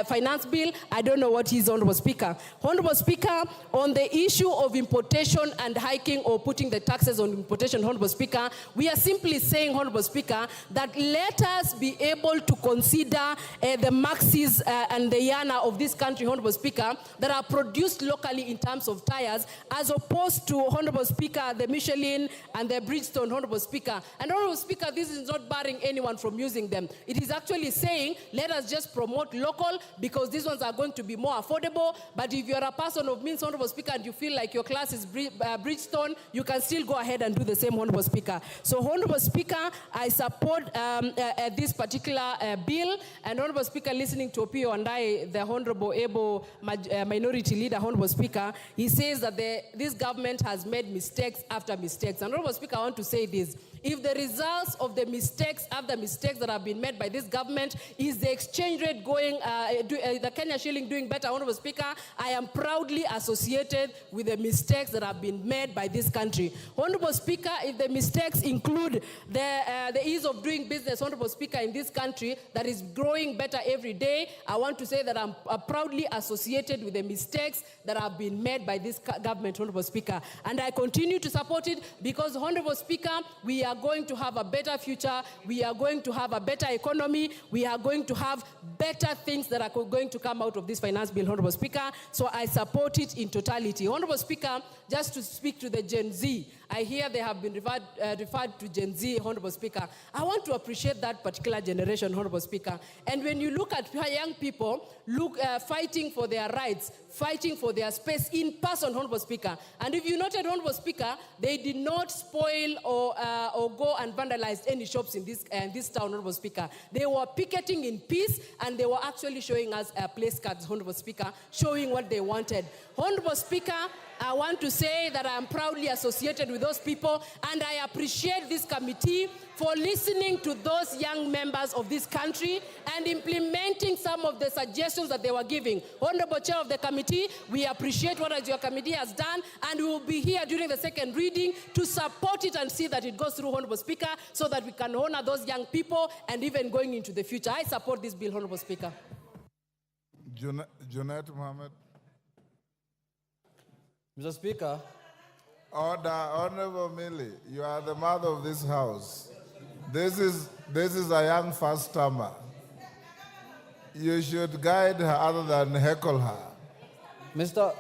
finance bill, I don't know what is, Honorable Speaker. Honorable Speaker, on the issue of importation and hiking or putting the taxes on importation, Honorable Speaker, we are simply saying, Honorable Speaker, that let us be able to consider the Maxis and the Yana of this country, Honorable Speaker, that are produced locally in terms of tires, as opposed to, Honorable Speaker, the Michelin and the Bridgestone, Honorable Speaker. And Honorable Speaker, this is not barring anyone from using them. It is actually saying, let us just promote local, because these ones are going to be more affordable. But if you're a person of means, Honorable Speaker, and you feel like your class is Bridgestone, you can still go ahead and do the same, Honorable Speaker. So, Honorable Speaker, I support this particular bill. And Honorable Speaker, listening to Opio and the Honorable Able Minority Leader, Honorable Speaker, he says that this government has made mistakes after mistakes. And Honorable Speaker, I want to say this. If the results of the mistakes after mistakes that have been made by this government is the exchange rate going, the Kenya shilling doing better, Honorable Speaker, I am proudly associated with the mistakes that have been made by this country. Honorable Speaker, if the mistakes include the ease of doing business, Honorable Speaker, in this country that is growing better every day, I want to say that I'm proudly associated with the mistakes that have been made by this government, Honorable Speaker. And I continue to support it because, Honorable Speaker, we are going to have a better future, we are going to have a better economy, we are going to have better things that are going to come out of this finance bill, Honorable Speaker. So I support it in totality. Honorable Speaker, just to speak to the Gen Z, I hear they have been referred to Gen Z, Honorable Speaker. I want to appreciate that particular generation, Honorable Speaker. And when you look at young people fighting for their rights, fighting for their space in person, Honorable Speaker. And if you noted, Honorable Speaker, they did not spoil or go and vandalize any shops in this town, Honorable Speaker. They were picketing in peace, and they were actually showing us place cards, Honorable Speaker, showing what they wanted. Honorable Speaker, I want to say that I am proudly associated with those people, and I appreciate this committee for listening to those young members of this country and implementing some of the suggestions that they were giving. Honorable Chair of the committee, we appreciate what your committee has done, and we will be here during the second reading to support it and see that it goes through, Honorable Speaker, so that we can honor those young people and even going into the future. I support this bill, Honorable Speaker. Junet Mohammed. Mr. Speaker. Order, Honorable Millie, you are the mother of this house. This is a young first-timer. You should guide her other than heckle her. Mr.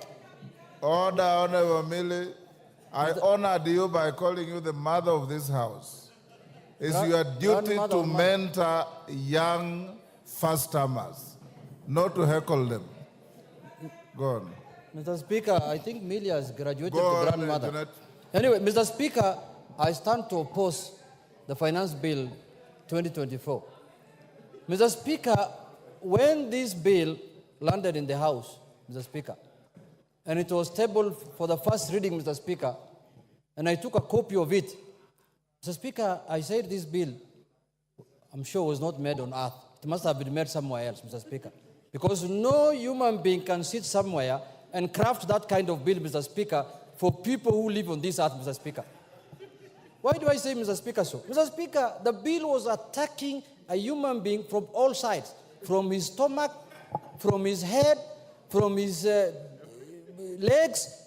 Order, Honorable Millie. I honored you by calling you the mother of this house. It's your duty to mentor young first-timers, not to heckle them. Go on. Mr. Speaker, I think Millie has graduated to grandmother. Anyway, Mr. Speaker, I stand to oppose the Finance Bill 2024. Mr. Speaker, when this bill landed in the House, Mr. Speaker, and it was tabled for the first reading, Mr. Speaker, and I took a copy of it, Mr. Speaker, I said this bill, I'm sure, was not made on earth. It must have been made somewhere else, Mr. Speaker, because no human being can sit somewhere and craft that kind of bill, Mr. Speaker, for people who live on this earth, Mr. Speaker. Why do I say, Mr. Speaker, so? Mr. Speaker, the bill was attacking a human being from all sides, from his stomach, from his head, from his legs.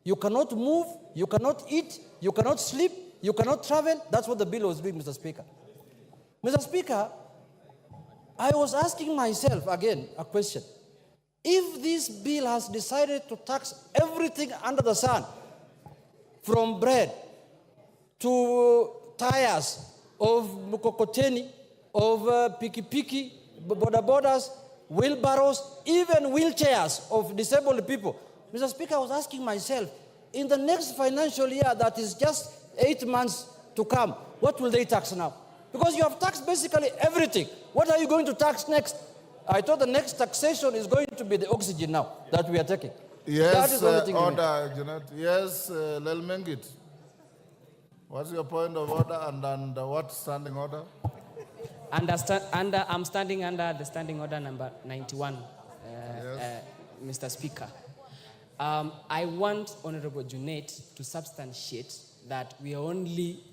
You cannot move, you cannot eat, you cannot sleep, you cannot travel. That's what the bill was doing, Mr. Speaker. Mr. Speaker, I was asking myself again a question. If this bill has decided to tax everything under the sun, from bread to tires of mukokoteni, of piki-piki, boda-bodas, wheelbarrows, even wheelchairs of disabled people, Mr. Speaker, I was asking myself, in the next financial year that is just 8 months to come, what will they tax now? Because you have taxed basically everything. What are you going to tax next? I thought the next taxation is going to be the oxygen now that we are taking. Yes, order, Janet. Yes, Lelmengit. What's your point of order and what standing order? I'm standing under the standing order number 91, Mr. Speaker. I want Honorable Junet to substantiate that we are only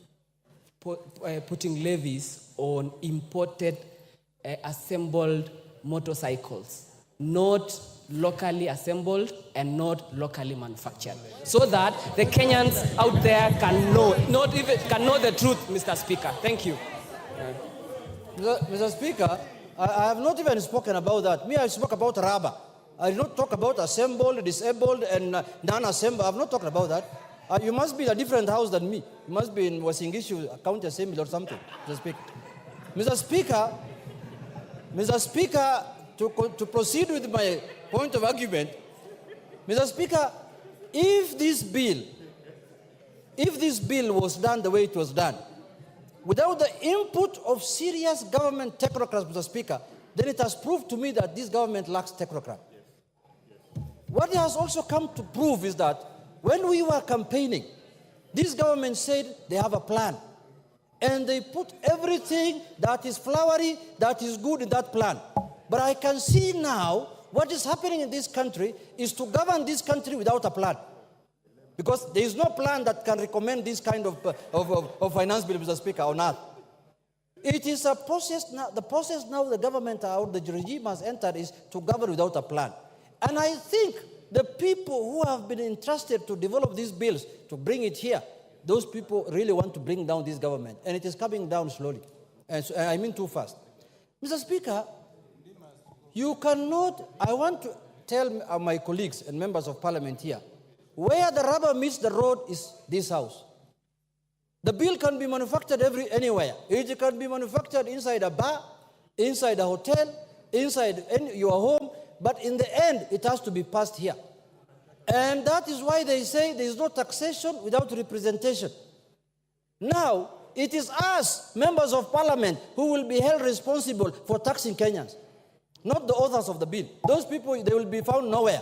putting levies on imported assembled motorcycles, not locally assembled and not locally manufactured, so that the Kenyans out there can know, can know the truth, Mr. Speaker. Thank you. Mr. Speaker, I have not even spoken about that. Me, I spoke about rubber. I did not talk about assembled, disabled, and non-assembled. I have not talked about that. You must be in a different house than me. You must be in Wasingishu County Assembly or something, Mr. Speaker. Mr. Speaker, to proceed with my point of argument, Mr. Speaker, if this bill was done the way it was done, without the input of serious government technocrats, Mr. Speaker, then it has proved to me that this government lacks technocrats. What it has also come to prove is that when we were campaigning, this government said they have a plan. And they put everything that is flowery, that is good in that plan. But I can see now what is happening in this country is to govern this country without a plan. Because there is no plan that can recommend this kind of finance bill, Mr. Speaker, on earth. It is a process now. The process now the government or the regime has entered is to govern without a plan. And I think the people who have been entrusted to develop these bills, to bring it here, those people really want to bring down this government. And it is coming down slowly. And so, I mean too fast. Mr. Speaker, you cannot, I want to tell my colleagues and members of parliament here, where the rubber meets the road is this house. The bill can be manufactured anywhere. It can be manufactured inside a bar, inside a hotel, inside your home, but in the end, it has to be passed here. And that is why they say there is no taxation without representation. Now, it is us, members of parliament, who will be held responsible for taxing Kenyans, not the authors of the bill. Those people, they will be found nowhere.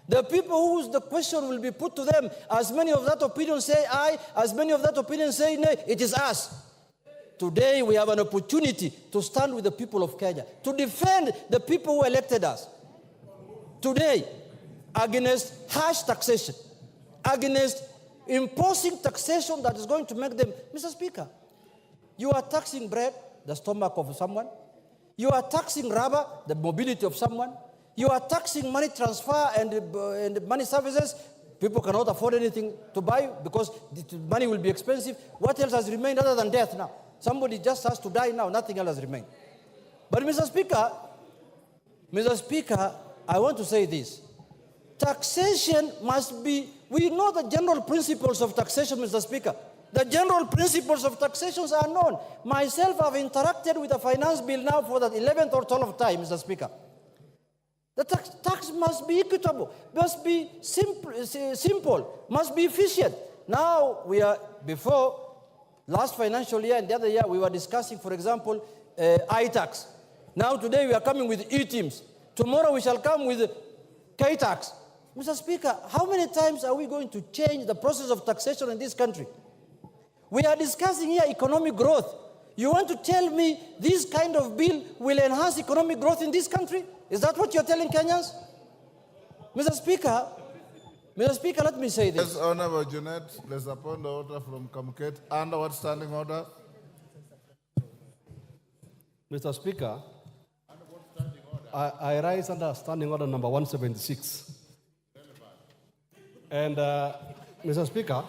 The people whose the question will be put to them, as many of that opinion say aye, as many of that opinion say nay, it is us. Today, we have an opportunity to stand with the people of Kenya, to defend the people who elected us. Today, against harsh taxation, against imposing taxation that is going to make them, Mr. Speaker, you are taxing bread, the stomach of someone. You are taxing rubber, the mobility of someone. You are taxing money transfer and money services. People cannot afford anything to buy because the money will be expensive. What else has remained other than death now? Somebody just has to die now. Nothing else has remained. But Mr. Speaker, I want to say this. Taxation must be, we know the general principles of taxation, Mr. Speaker. The general principles of taxations are known. Myself, I've interacted with the finance bill now for the 11th or 12th time, Mr. Speaker. The tax must be equitable, must be simple, must be efficient. Now, we are, before last financial year and the other year, we were discussing, for example, I-tax. Now, today, we are coming with E-teams. Tomorrow, we shall come with K-tax. Mr. Speaker, how many times are we going to change the process of taxation in this country? We are discussing here economic growth. You want to tell me this kind of bill will enhance economic growth in this country? Is that what you're telling Kenyans? Mr. Speaker, let me say this. Yes, Honorable Junet, there's a point of order from Kamket. Under what standing order? Mr. Speaker, I rise under standing order number 176. And Mr. Speaker,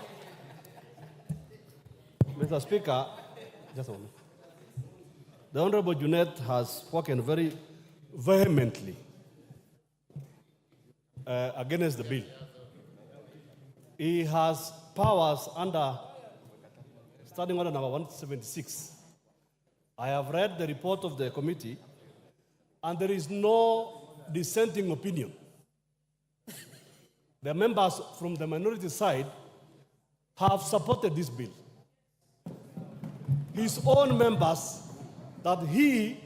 just a moment. The Honorable Junet has spoken very vehemently against the bill. He has powers under standing order number 176. I have read the report of the committee, and there is no dissenting opinion. The members from the minority side have supported this bill. His own members that he,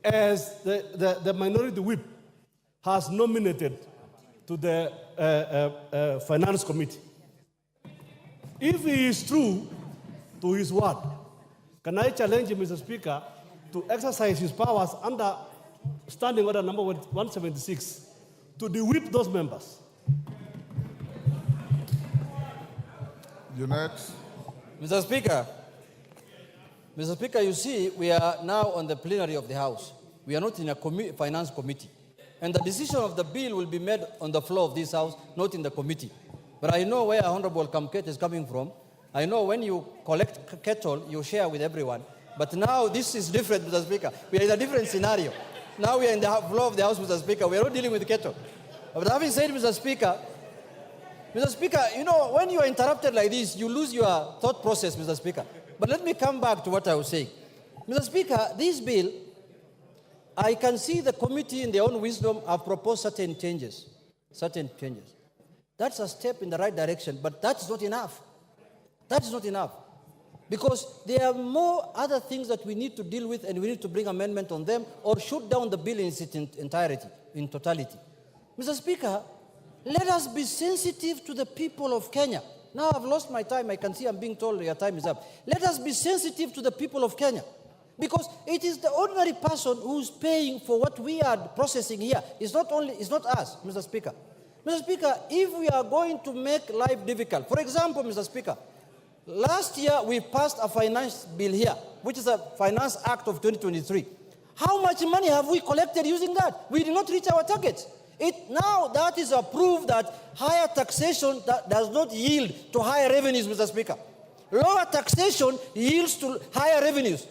as the minority whip, has nominated to the finance committee. If he is true to his word, can I challenge him, Mr. Speaker, to exercise his powers under Standing Order number 176 to de-whip those members. Junet. Mr. Speaker, you see, we are now on the plenary of the House. We are not in a finance committee. And the decision of the bill will be made on the floor of this House, not in the committee. But I know where Honorable Kamket is coming from. I know when you collect cattle, you share with everyone. But now this is different, Mr. Speaker. We are in a different scenario. Now we are in the floor of the House, Mr. Speaker. We are not dealing with cattle. But having said, Mr. Speaker, you know, when you are interrupted like this, you lose your thought process, Mr. Speaker. But let me come back to what I was saying. Mr. Speaker, this bill, I can see the committee in their own wisdom have proposed certain changes. That's a step in the right direction, but that's not enough. That's not enough. Because there are more other things that we need to deal with, and we need to bring amendment on them or shoot down the bill in its entirety, in totality. Mr. Speaker, let us be sensitive to the people of Kenya. Now I've lost my time. I can see I'm being told your time is up. Let us be sensitive to the people of Kenya. Because it is the ordinary person who's paying for what we are processing here. It's not us, Mr. Speaker. Mr. Speaker, if we are going to make life difficult, for example, Mr. Speaker, last year we passed a finance bill here, which is a Finance Act of 2023. How much money have we collected using that? We did not reach our targets. Now that is a proof that higher taxation does not yield to higher revenues, Mr. Speaker. Lower taxation yields to higher revenues.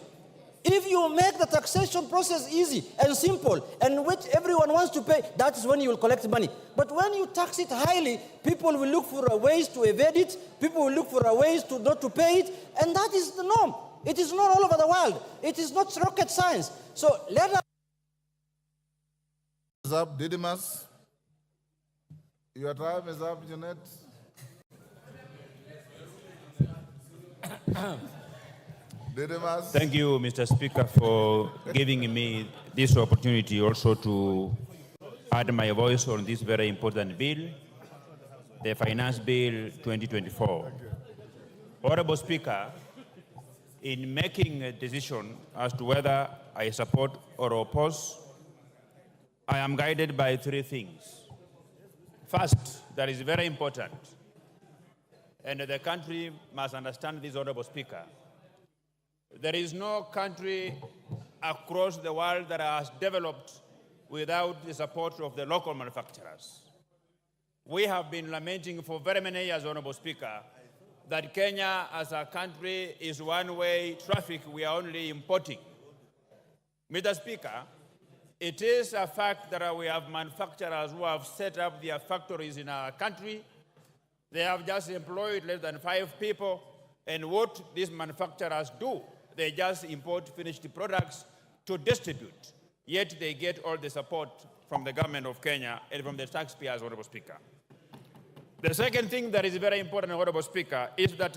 If you make the taxation process easy and simple, and which everyone wants to pay, that is when you will collect money. But when you tax it highly, people will look for ways to evade it, people will look for ways to not to pay it, and that is the norm. It is not all over the world. It is not rocket science. So let us... Is up, Didymus. Your time is up, Janet. Didymus. Thank you, Mr. Speaker, for giving me this opportunity also to add my voice on this very important bill, the Finance Bill 2024. Honorable Speaker, in making a decision as to whether I support or oppose, I am guided by three things. First, that is very important, and the country must understand this, Honorable Speaker. There is no country across the world that has developed without the support of the local manufacturers. We have been lamenting for very many years, Honorable Speaker, that Kenya as a country is one-way traffic. We are only importing. Mr. Speaker, it is a fact that we have manufacturers who have set up their factories in our country. They have just employed less than 5 people, and what these manufacturers do, they just import finished products to distribute, yet they get all the support from the government of Kenya and from the taxpayers, Honorable Speaker. The second thing that is very important, Honorable Speaker, is that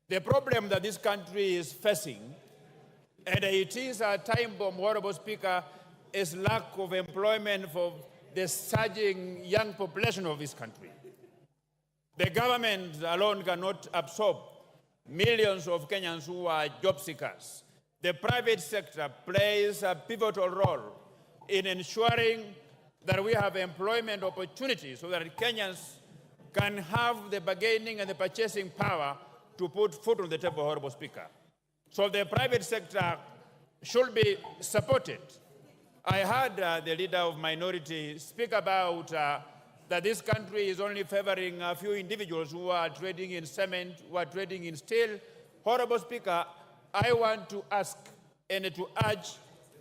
the problem that this country is facing, and it is a time bomb, Honorable Speaker, is lack of employment for the surging young population of this country. The government alone cannot absorb millions of Kenyans who are job seekers. The private sector plays a pivotal role in ensuring that we have employment opportunities so that Kenyans can have the bargaining and the purchasing power to put food on the table, Honorable Speaker. So the private sector should be supported. I heard the leader of minority speak about that this country is only favoring a few individuals who are trading in cement, who are trading in steel. Honorable Speaker, I want to ask and to urge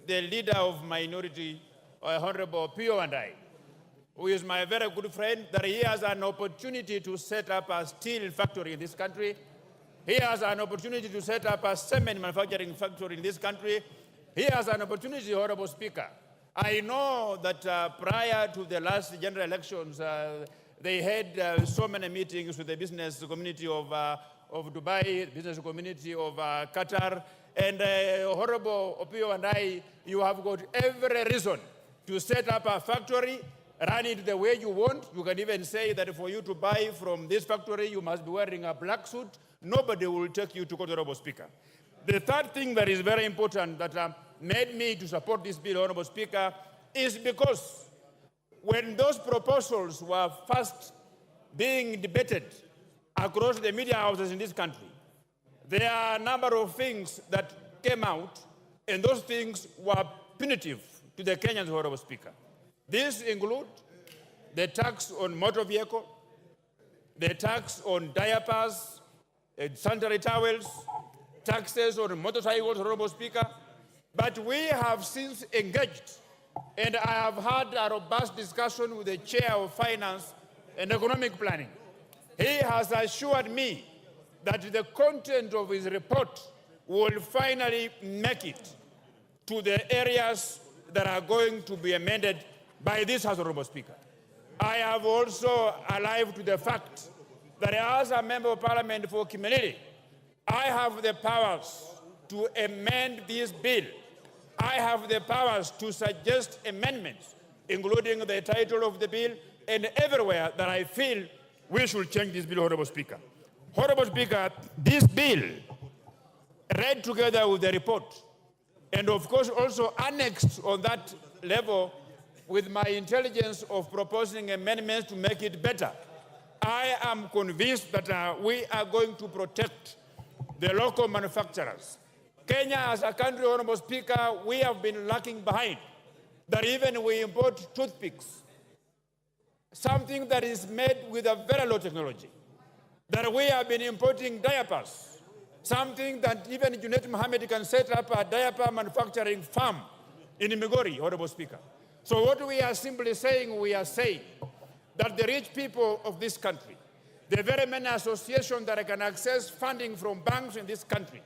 the leader of minority, Honorable KWANZA, who is my very good friend, that he has an opportunity to set up a steel factory in this country. He has an opportunity to set up a cement manufacturing factory in this country. He has an opportunity, Honorable Speaker. I know that prior to the last general elections, they had so many meetings with the business community of Dubai, business community of Qatar, and Honorable KWANZA, you have got every reason to set up a factory, run it the way you want. You can even say that for you to buy from this factory, you must be wearing a black suit. Nobody will take you to court, Honorable Speaker. The third thing that is very important that made me to support this bill, Honorable Speaker, is because when those proposals were first being debated across the media houses in this country, there are a number of things that came out, and those things were punitive to the Kenyans, Honorable Speaker. These include the tax on motor vehicle, the tax on diapers, sanitary towels, taxes on motorcycles, Honorable Speaker. But we have since engaged, and I have had a robust discussion with the Chair of Finance and Economic Planning. He has assured me that the content of his report will finally make it to the areas that are going to be amended by this House, Honorable Speaker. I have also alive to the fact that as a Member of Parliament for Kimilili, I have the powers to amend this bill. I have the powers to suggest amendments, including the title of the bill, and everywhere that I feel we should change this bill, Honorable Speaker. Honorable Speaker, this bill, read together with the report, and of course also annexed on that level with my intelligence of proposing amendments to make it better, I am convinced that we are going to protect the local manufacturers. Kenya as a country, Honorable Speaker, we have been lagging behind. That even we import toothpicks, something that is made with a very low technology. That we have been importing diapers, something that even Junet Mohammed can set up a diaper manufacturing farm in Migori, Honorable Speaker. So what we are simply saying, we are saying that the rich people of this country, the very many associations that can access funding from banks in this country,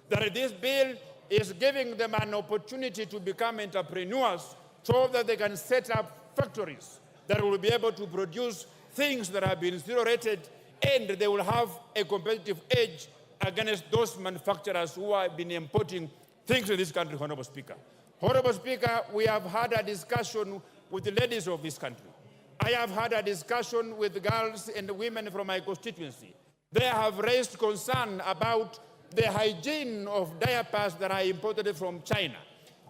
that this bill is giving them an opportunity to become entrepreneurs so that they can set up factories that will be able to produce things that have been zero-rated, and they will have a competitive edge against those manufacturers who have been importing things in this country, Honorable Speaker. Honorable Speaker, we have had a discussion with the ladies of this country. I have had a discussion with girls and women from my constituency. They have raised concern about the hygiene of diapers that are imported from China.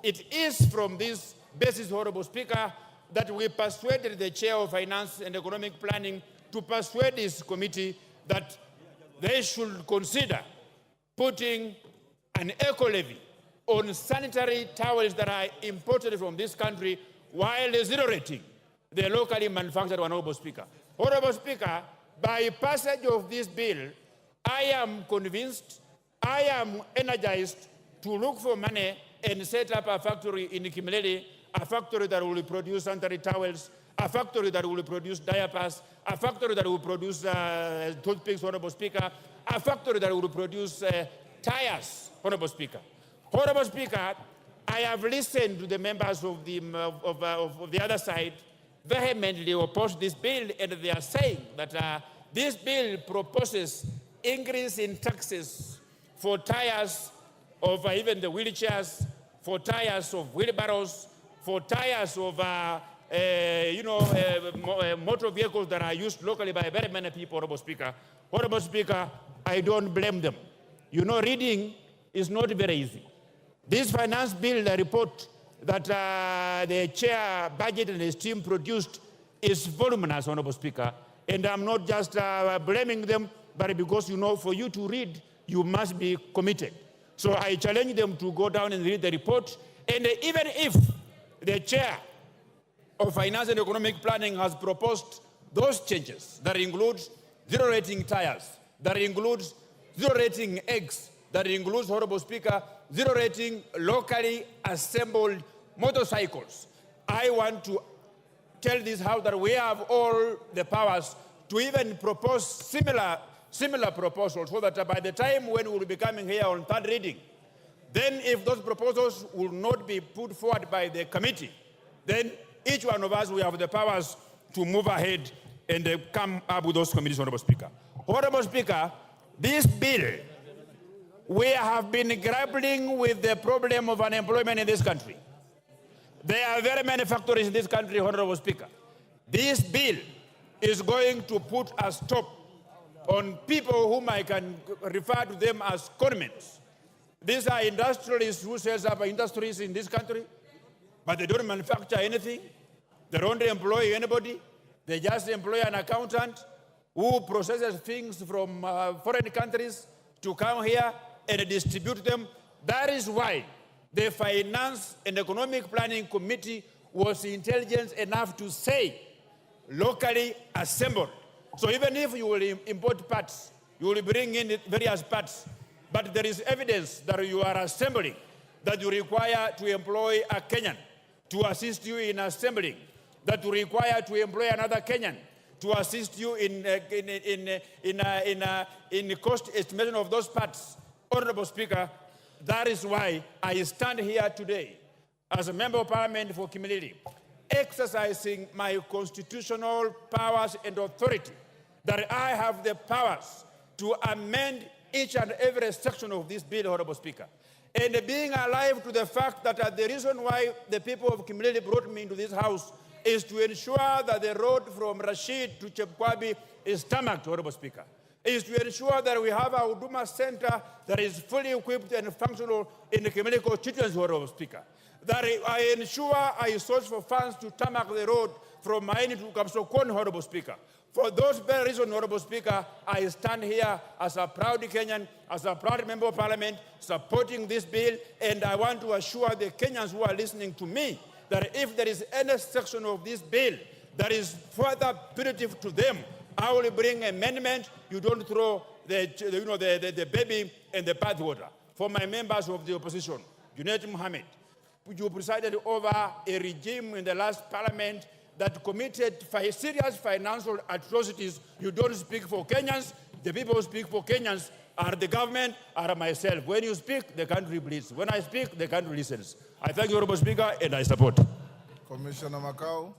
It is from this basis, Honorable Speaker, that we persuaded the Chair of Finance and Economic Planning to persuade this committee that they should consider putting an eco-levy on sanitary towels that are imported from this country while zero-rating the locally manufactured one, Honorable Speaker. Honorable Speaker, by passage of this bill, I am convinced, I am energized to look for money and set up a factory in Kimilili, a factory that will produce sanitary towels, a factory that will produce diapers, a factory that will produce toothpicks, Honorable Speaker, a factory that will produce tires, Honorable Speaker. Honorable Speaker, I have listened to the members of the other side vehemently oppose this bill, and they are saying that this bill proposes increase in taxes for tires of even the wheelchairs, for tires of wheelbarrows, for tires of motor vehicles that are used locally by very many people, Honorable Speaker. Honorable Speaker, I don't blame them. You know, reading is not very easy. This finance bill, the report that the chair, budget, and his team produced is voluminous, Honorable Speaker. And I'm not just blaming them, but because, you know, for you to read, you must be committed. So I challenge them to go down and read the report. And even if the chair of Finance and Economic Planning has proposed those changes that include zero-rating tires, that includes zero-rating eggs, that includes, Honorable Speaker, zero-rating locally assembled motorcycles. I want to tell this House that we have all the powers to even propose similar proposals, so that by the time when we will be coming here on third reading, then if those proposals will not be put forward by the committee, then each one of us will have the powers to move ahead and come up with those committees, Honorable Speaker. Honorable Speaker, this bill, we have been grappling with the problem of unemployment in this country. There are very many factories in this country, Honorable Speaker. This bill is going to put a stop on people whom I can refer to them as conmen. These are industrialists who set up industries in this country, but they don't manufacture anything. They don't employ anybody. They just employ an accountant who processes things from foreign countries to come here and distribute them. That is why the Finance and Economic Planning Committee was intelligent enough to say, locally assembled. So even if you will import parts, you will bring in various parts, but there is evidence that you are assembling, that you require to employ a Kenyan to assist you in assembling, that you require to employ another Kenyan to assist you in cost estimation of those parts. Honorable Speaker, that is why I stand here today as a member of Parliament for Kimilili, exercising my constitutional powers and authority, that I have the powers to amend each and every section of this bill, Honorable Speaker. And being alive to the fact that the reason why the people of Kimilili brought me into this house is to ensure that the road from Rashid to Chepkwabi is tarmacked, Honorable Speaker. Is to ensure that we have a Huduma Center that is fully equipped and functional in the Kimilili constituency, Honorable Speaker. That I ensure I source for funds to tarmac the road from Maini to Kapsokon, Honorable Speaker. For those very reasons, Honorable Speaker, I stand here as a proud Kenyan, as a proud member of Parliament, supporting this bill, and I want to assure the Kenyans who are listening to me that if there is any section of this bill that is further punitive to them, I will bring amendment. You don't throw the baby in the bathwater. For my members of the opposition, Junaid Mohammed, you presided over a regime in the last Parliament that committed serious financial atrocities. You don't speak for Kenyans. The people who speak for Kenyans are the government, are myself. When you speak, the country bleeds. When I speak, the country listens. I thank you, Honorable Speaker, and I support. Commissioner Makau.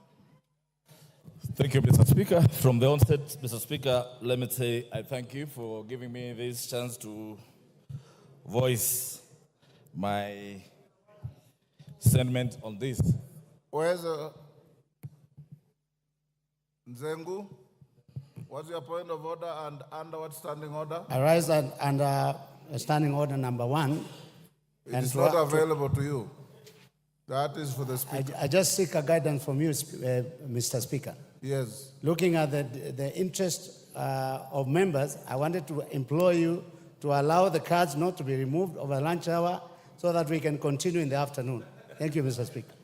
Thank you, Mr. Speaker. From the onset, Mr. Speaker, let me say I thank you for giving me this chance to voice my sentiment on this. Where's Nzengu? What's your point of order and under what standing order? I rise under standing order number 1. It is not available to you. That is for the Speaker. I just seek a guidance from you, Mr. Speaker. Yes. Looking at the interest of members, I wanted to implore you to allow the cards not to be removed over lunch hour so that we can continue in the afternoon. Thank you, Mr. Speaker.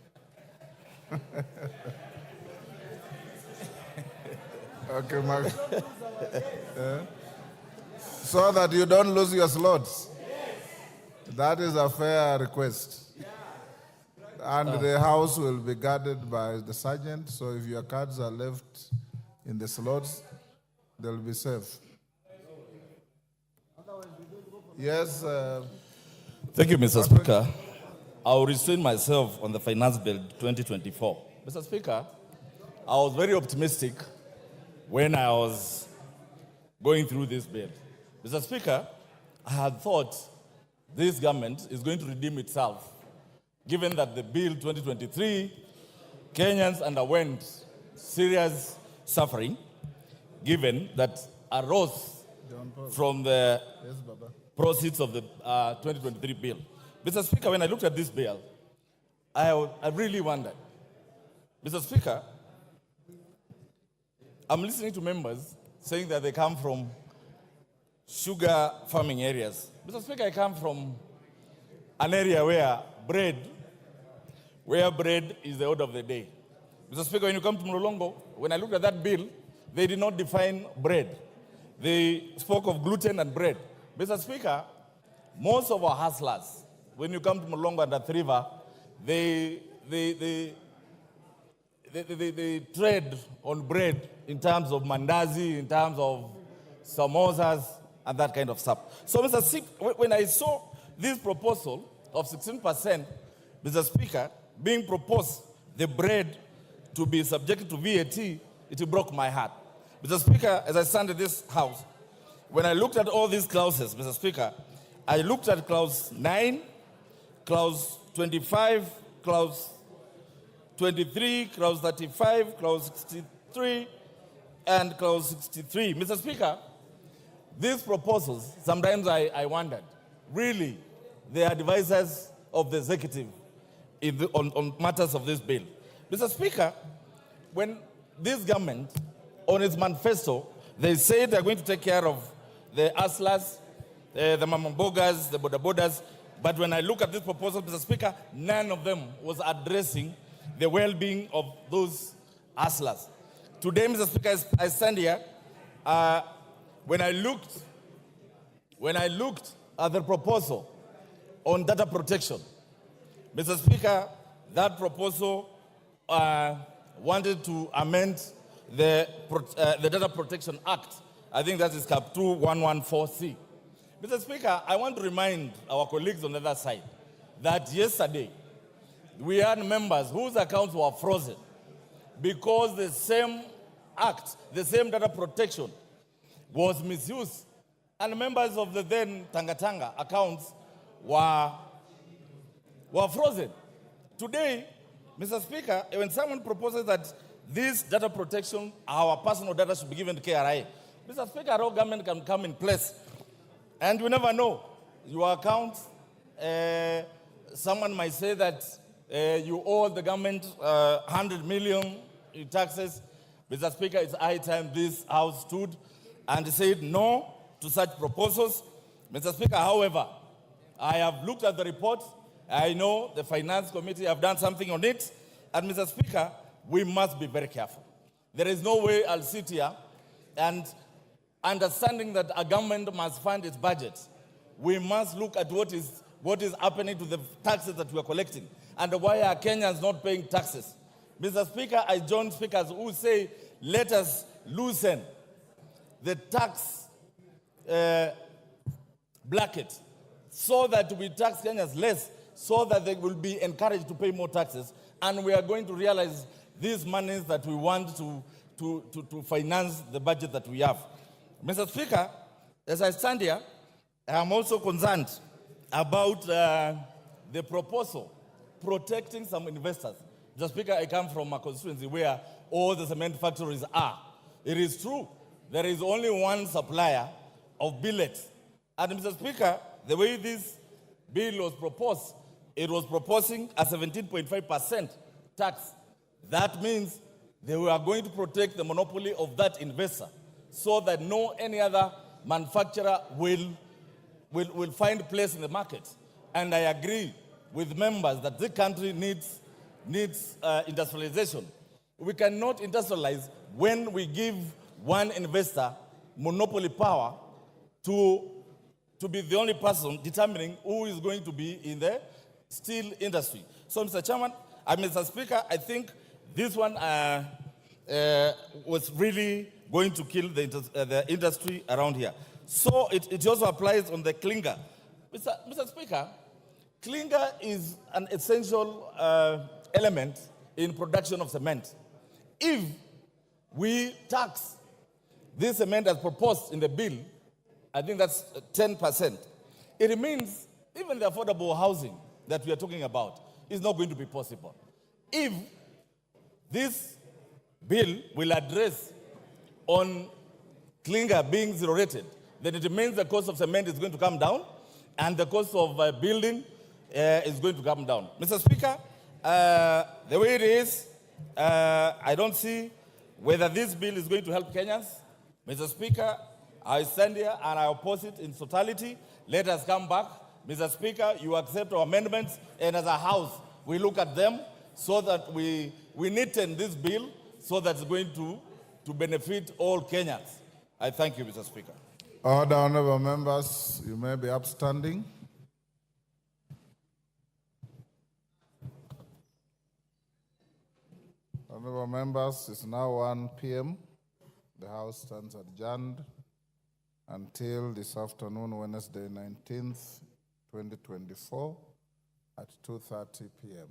Okay, Mark. So that you don't lose your slots. That is a fair request. And the house will be guarded by the sergeant, so if your cards are left in the slots, they'll be safe. Yes. Thank you, Mr. Speaker. I will restrain myself on the Finance Bill 2024. Mr. Speaker, I was very optimistic when I was going through this bill. Mr. Speaker, I had thought this government is going to redeem itself, given that the bill 2023, Kenyans underwent serious suffering, given that arose from the proceeds of the 2023 bill. Mr. Speaker, when I looked at this bill, I really wondered. Mr. Speaker, I'm listening to members saying that they come from sugar farming areas. Mr. Speaker, I come from an area where bread is the order of the day. Mr. Speaker, when you come to Mlolongo, when I looked at that bill, they did not define bread. They spoke of gluten and bread. Mr. Speaker, most of our hustlers, when you come to Mlolongo and Athi River, they trade on bread in terms of mandazi, in terms of samosas, and that kind of stuff. So, Mr. Speaker, when I saw this proposal of 16%, Mr. Speaker, being proposed, the bread to be subjected to VAT, it broke my heart. Mr. Speaker, as I stand in this house, when I looked at all these clauses, Mr. Speaker, I looked at clause 9, clause 25, clause 23, clause 35, clause 63, and clause 63. Mr. Speaker, these proposals, sometimes I wondered, really, the advisors of the executive on matters of this bill. Mr. Speaker, when this government, on its manifesto, they say they're going to take care of the hustlers, the mamambogas, the bodabodas, but when I look at this proposal, Mr. Speaker, none of them was addressing the well-being of those hustlers. Today, Mr. Speaker, as I stand here, when I looked at the proposal on data protection, Mr. Speaker, that proposal wanted to amend the Data Protection Act. I think that is Cap 2114C. Mr. Speaker, I want to remind our colleagues on the other side that yesterday we had members whose accounts were frozen because the same act, the same data protection was misused, and members of the then Tanga accounts were frozen. Today, Mr. Speaker, when someone proposes that this data protection, our personal data should be given to KRA, Mr. Speaker, our government can come in place. And you never know. Your account, someone might say that you owe the government 100 million in taxes. Mr. Speaker, it's high time this House stood and said no to such proposals. Mr. Speaker, however, I have looked at the report. I know the Finance Committee have done something on it. And Mr. Speaker, we must be very careful. There is no way I'll sit here and understanding that a government must fund its budget. We must look at what is happening to the taxes that we are collecting and why are Kenyans not paying taxes. Mr. Speaker, I join speakers who say, let us loosen the tax bracket so that we tax Kenyans less, so that they will be encouraged to pay more taxes. And we are going to realize these monies that we want to finance the budget that we have. Mr. Speaker, as I stand here, I am also concerned about the proposal protecting some investors. Mr. Speaker, I come from a constituency where all the cement factories are. It is true, there is only one supplier of billets. And Mr. Speaker, the way this bill was proposed, it was proposing a 17.5% tax. That means they were going to protect the monopoly of that investor so that no any other manufacturer will find place in the market. And I agree with members that this country needs industrialization. We cannot industrialize when we give one investor monopoly power to be the only person determining who is going to be in the steel industry. So, Mr. Chairman, Mr. Speaker, I think this one was really going to kill the industry around here. So it also applies on the clinker. Mr. Speaker, clinker is an essential element in production of cement. If we tax this cement as proposed in the bill, I think that's 10%. It means even the affordable housing that we are talking about is not going to be possible. If this bill will address on clinker being zero rated, then it means the cost of cement is going to come down and the cost of building is going to come down. Mr. Speaker, the way it is, I don't see whether this bill is going to help Kenyans. Mr. Speaker, I stand here and I oppose it in totality. Let us come back. Mr. Speaker, you accept our amendments, and as a House, we look at them so that we neaten this bill so that it's going to benefit all Kenyans. I thank you, Mr. Speaker. Order, honorable members, you may be upstanding. Honorable members, it's now 1 p.m. The House stands adjourned until this afternoon, Wednesday, 19th, 2024, at 2:30 p.m.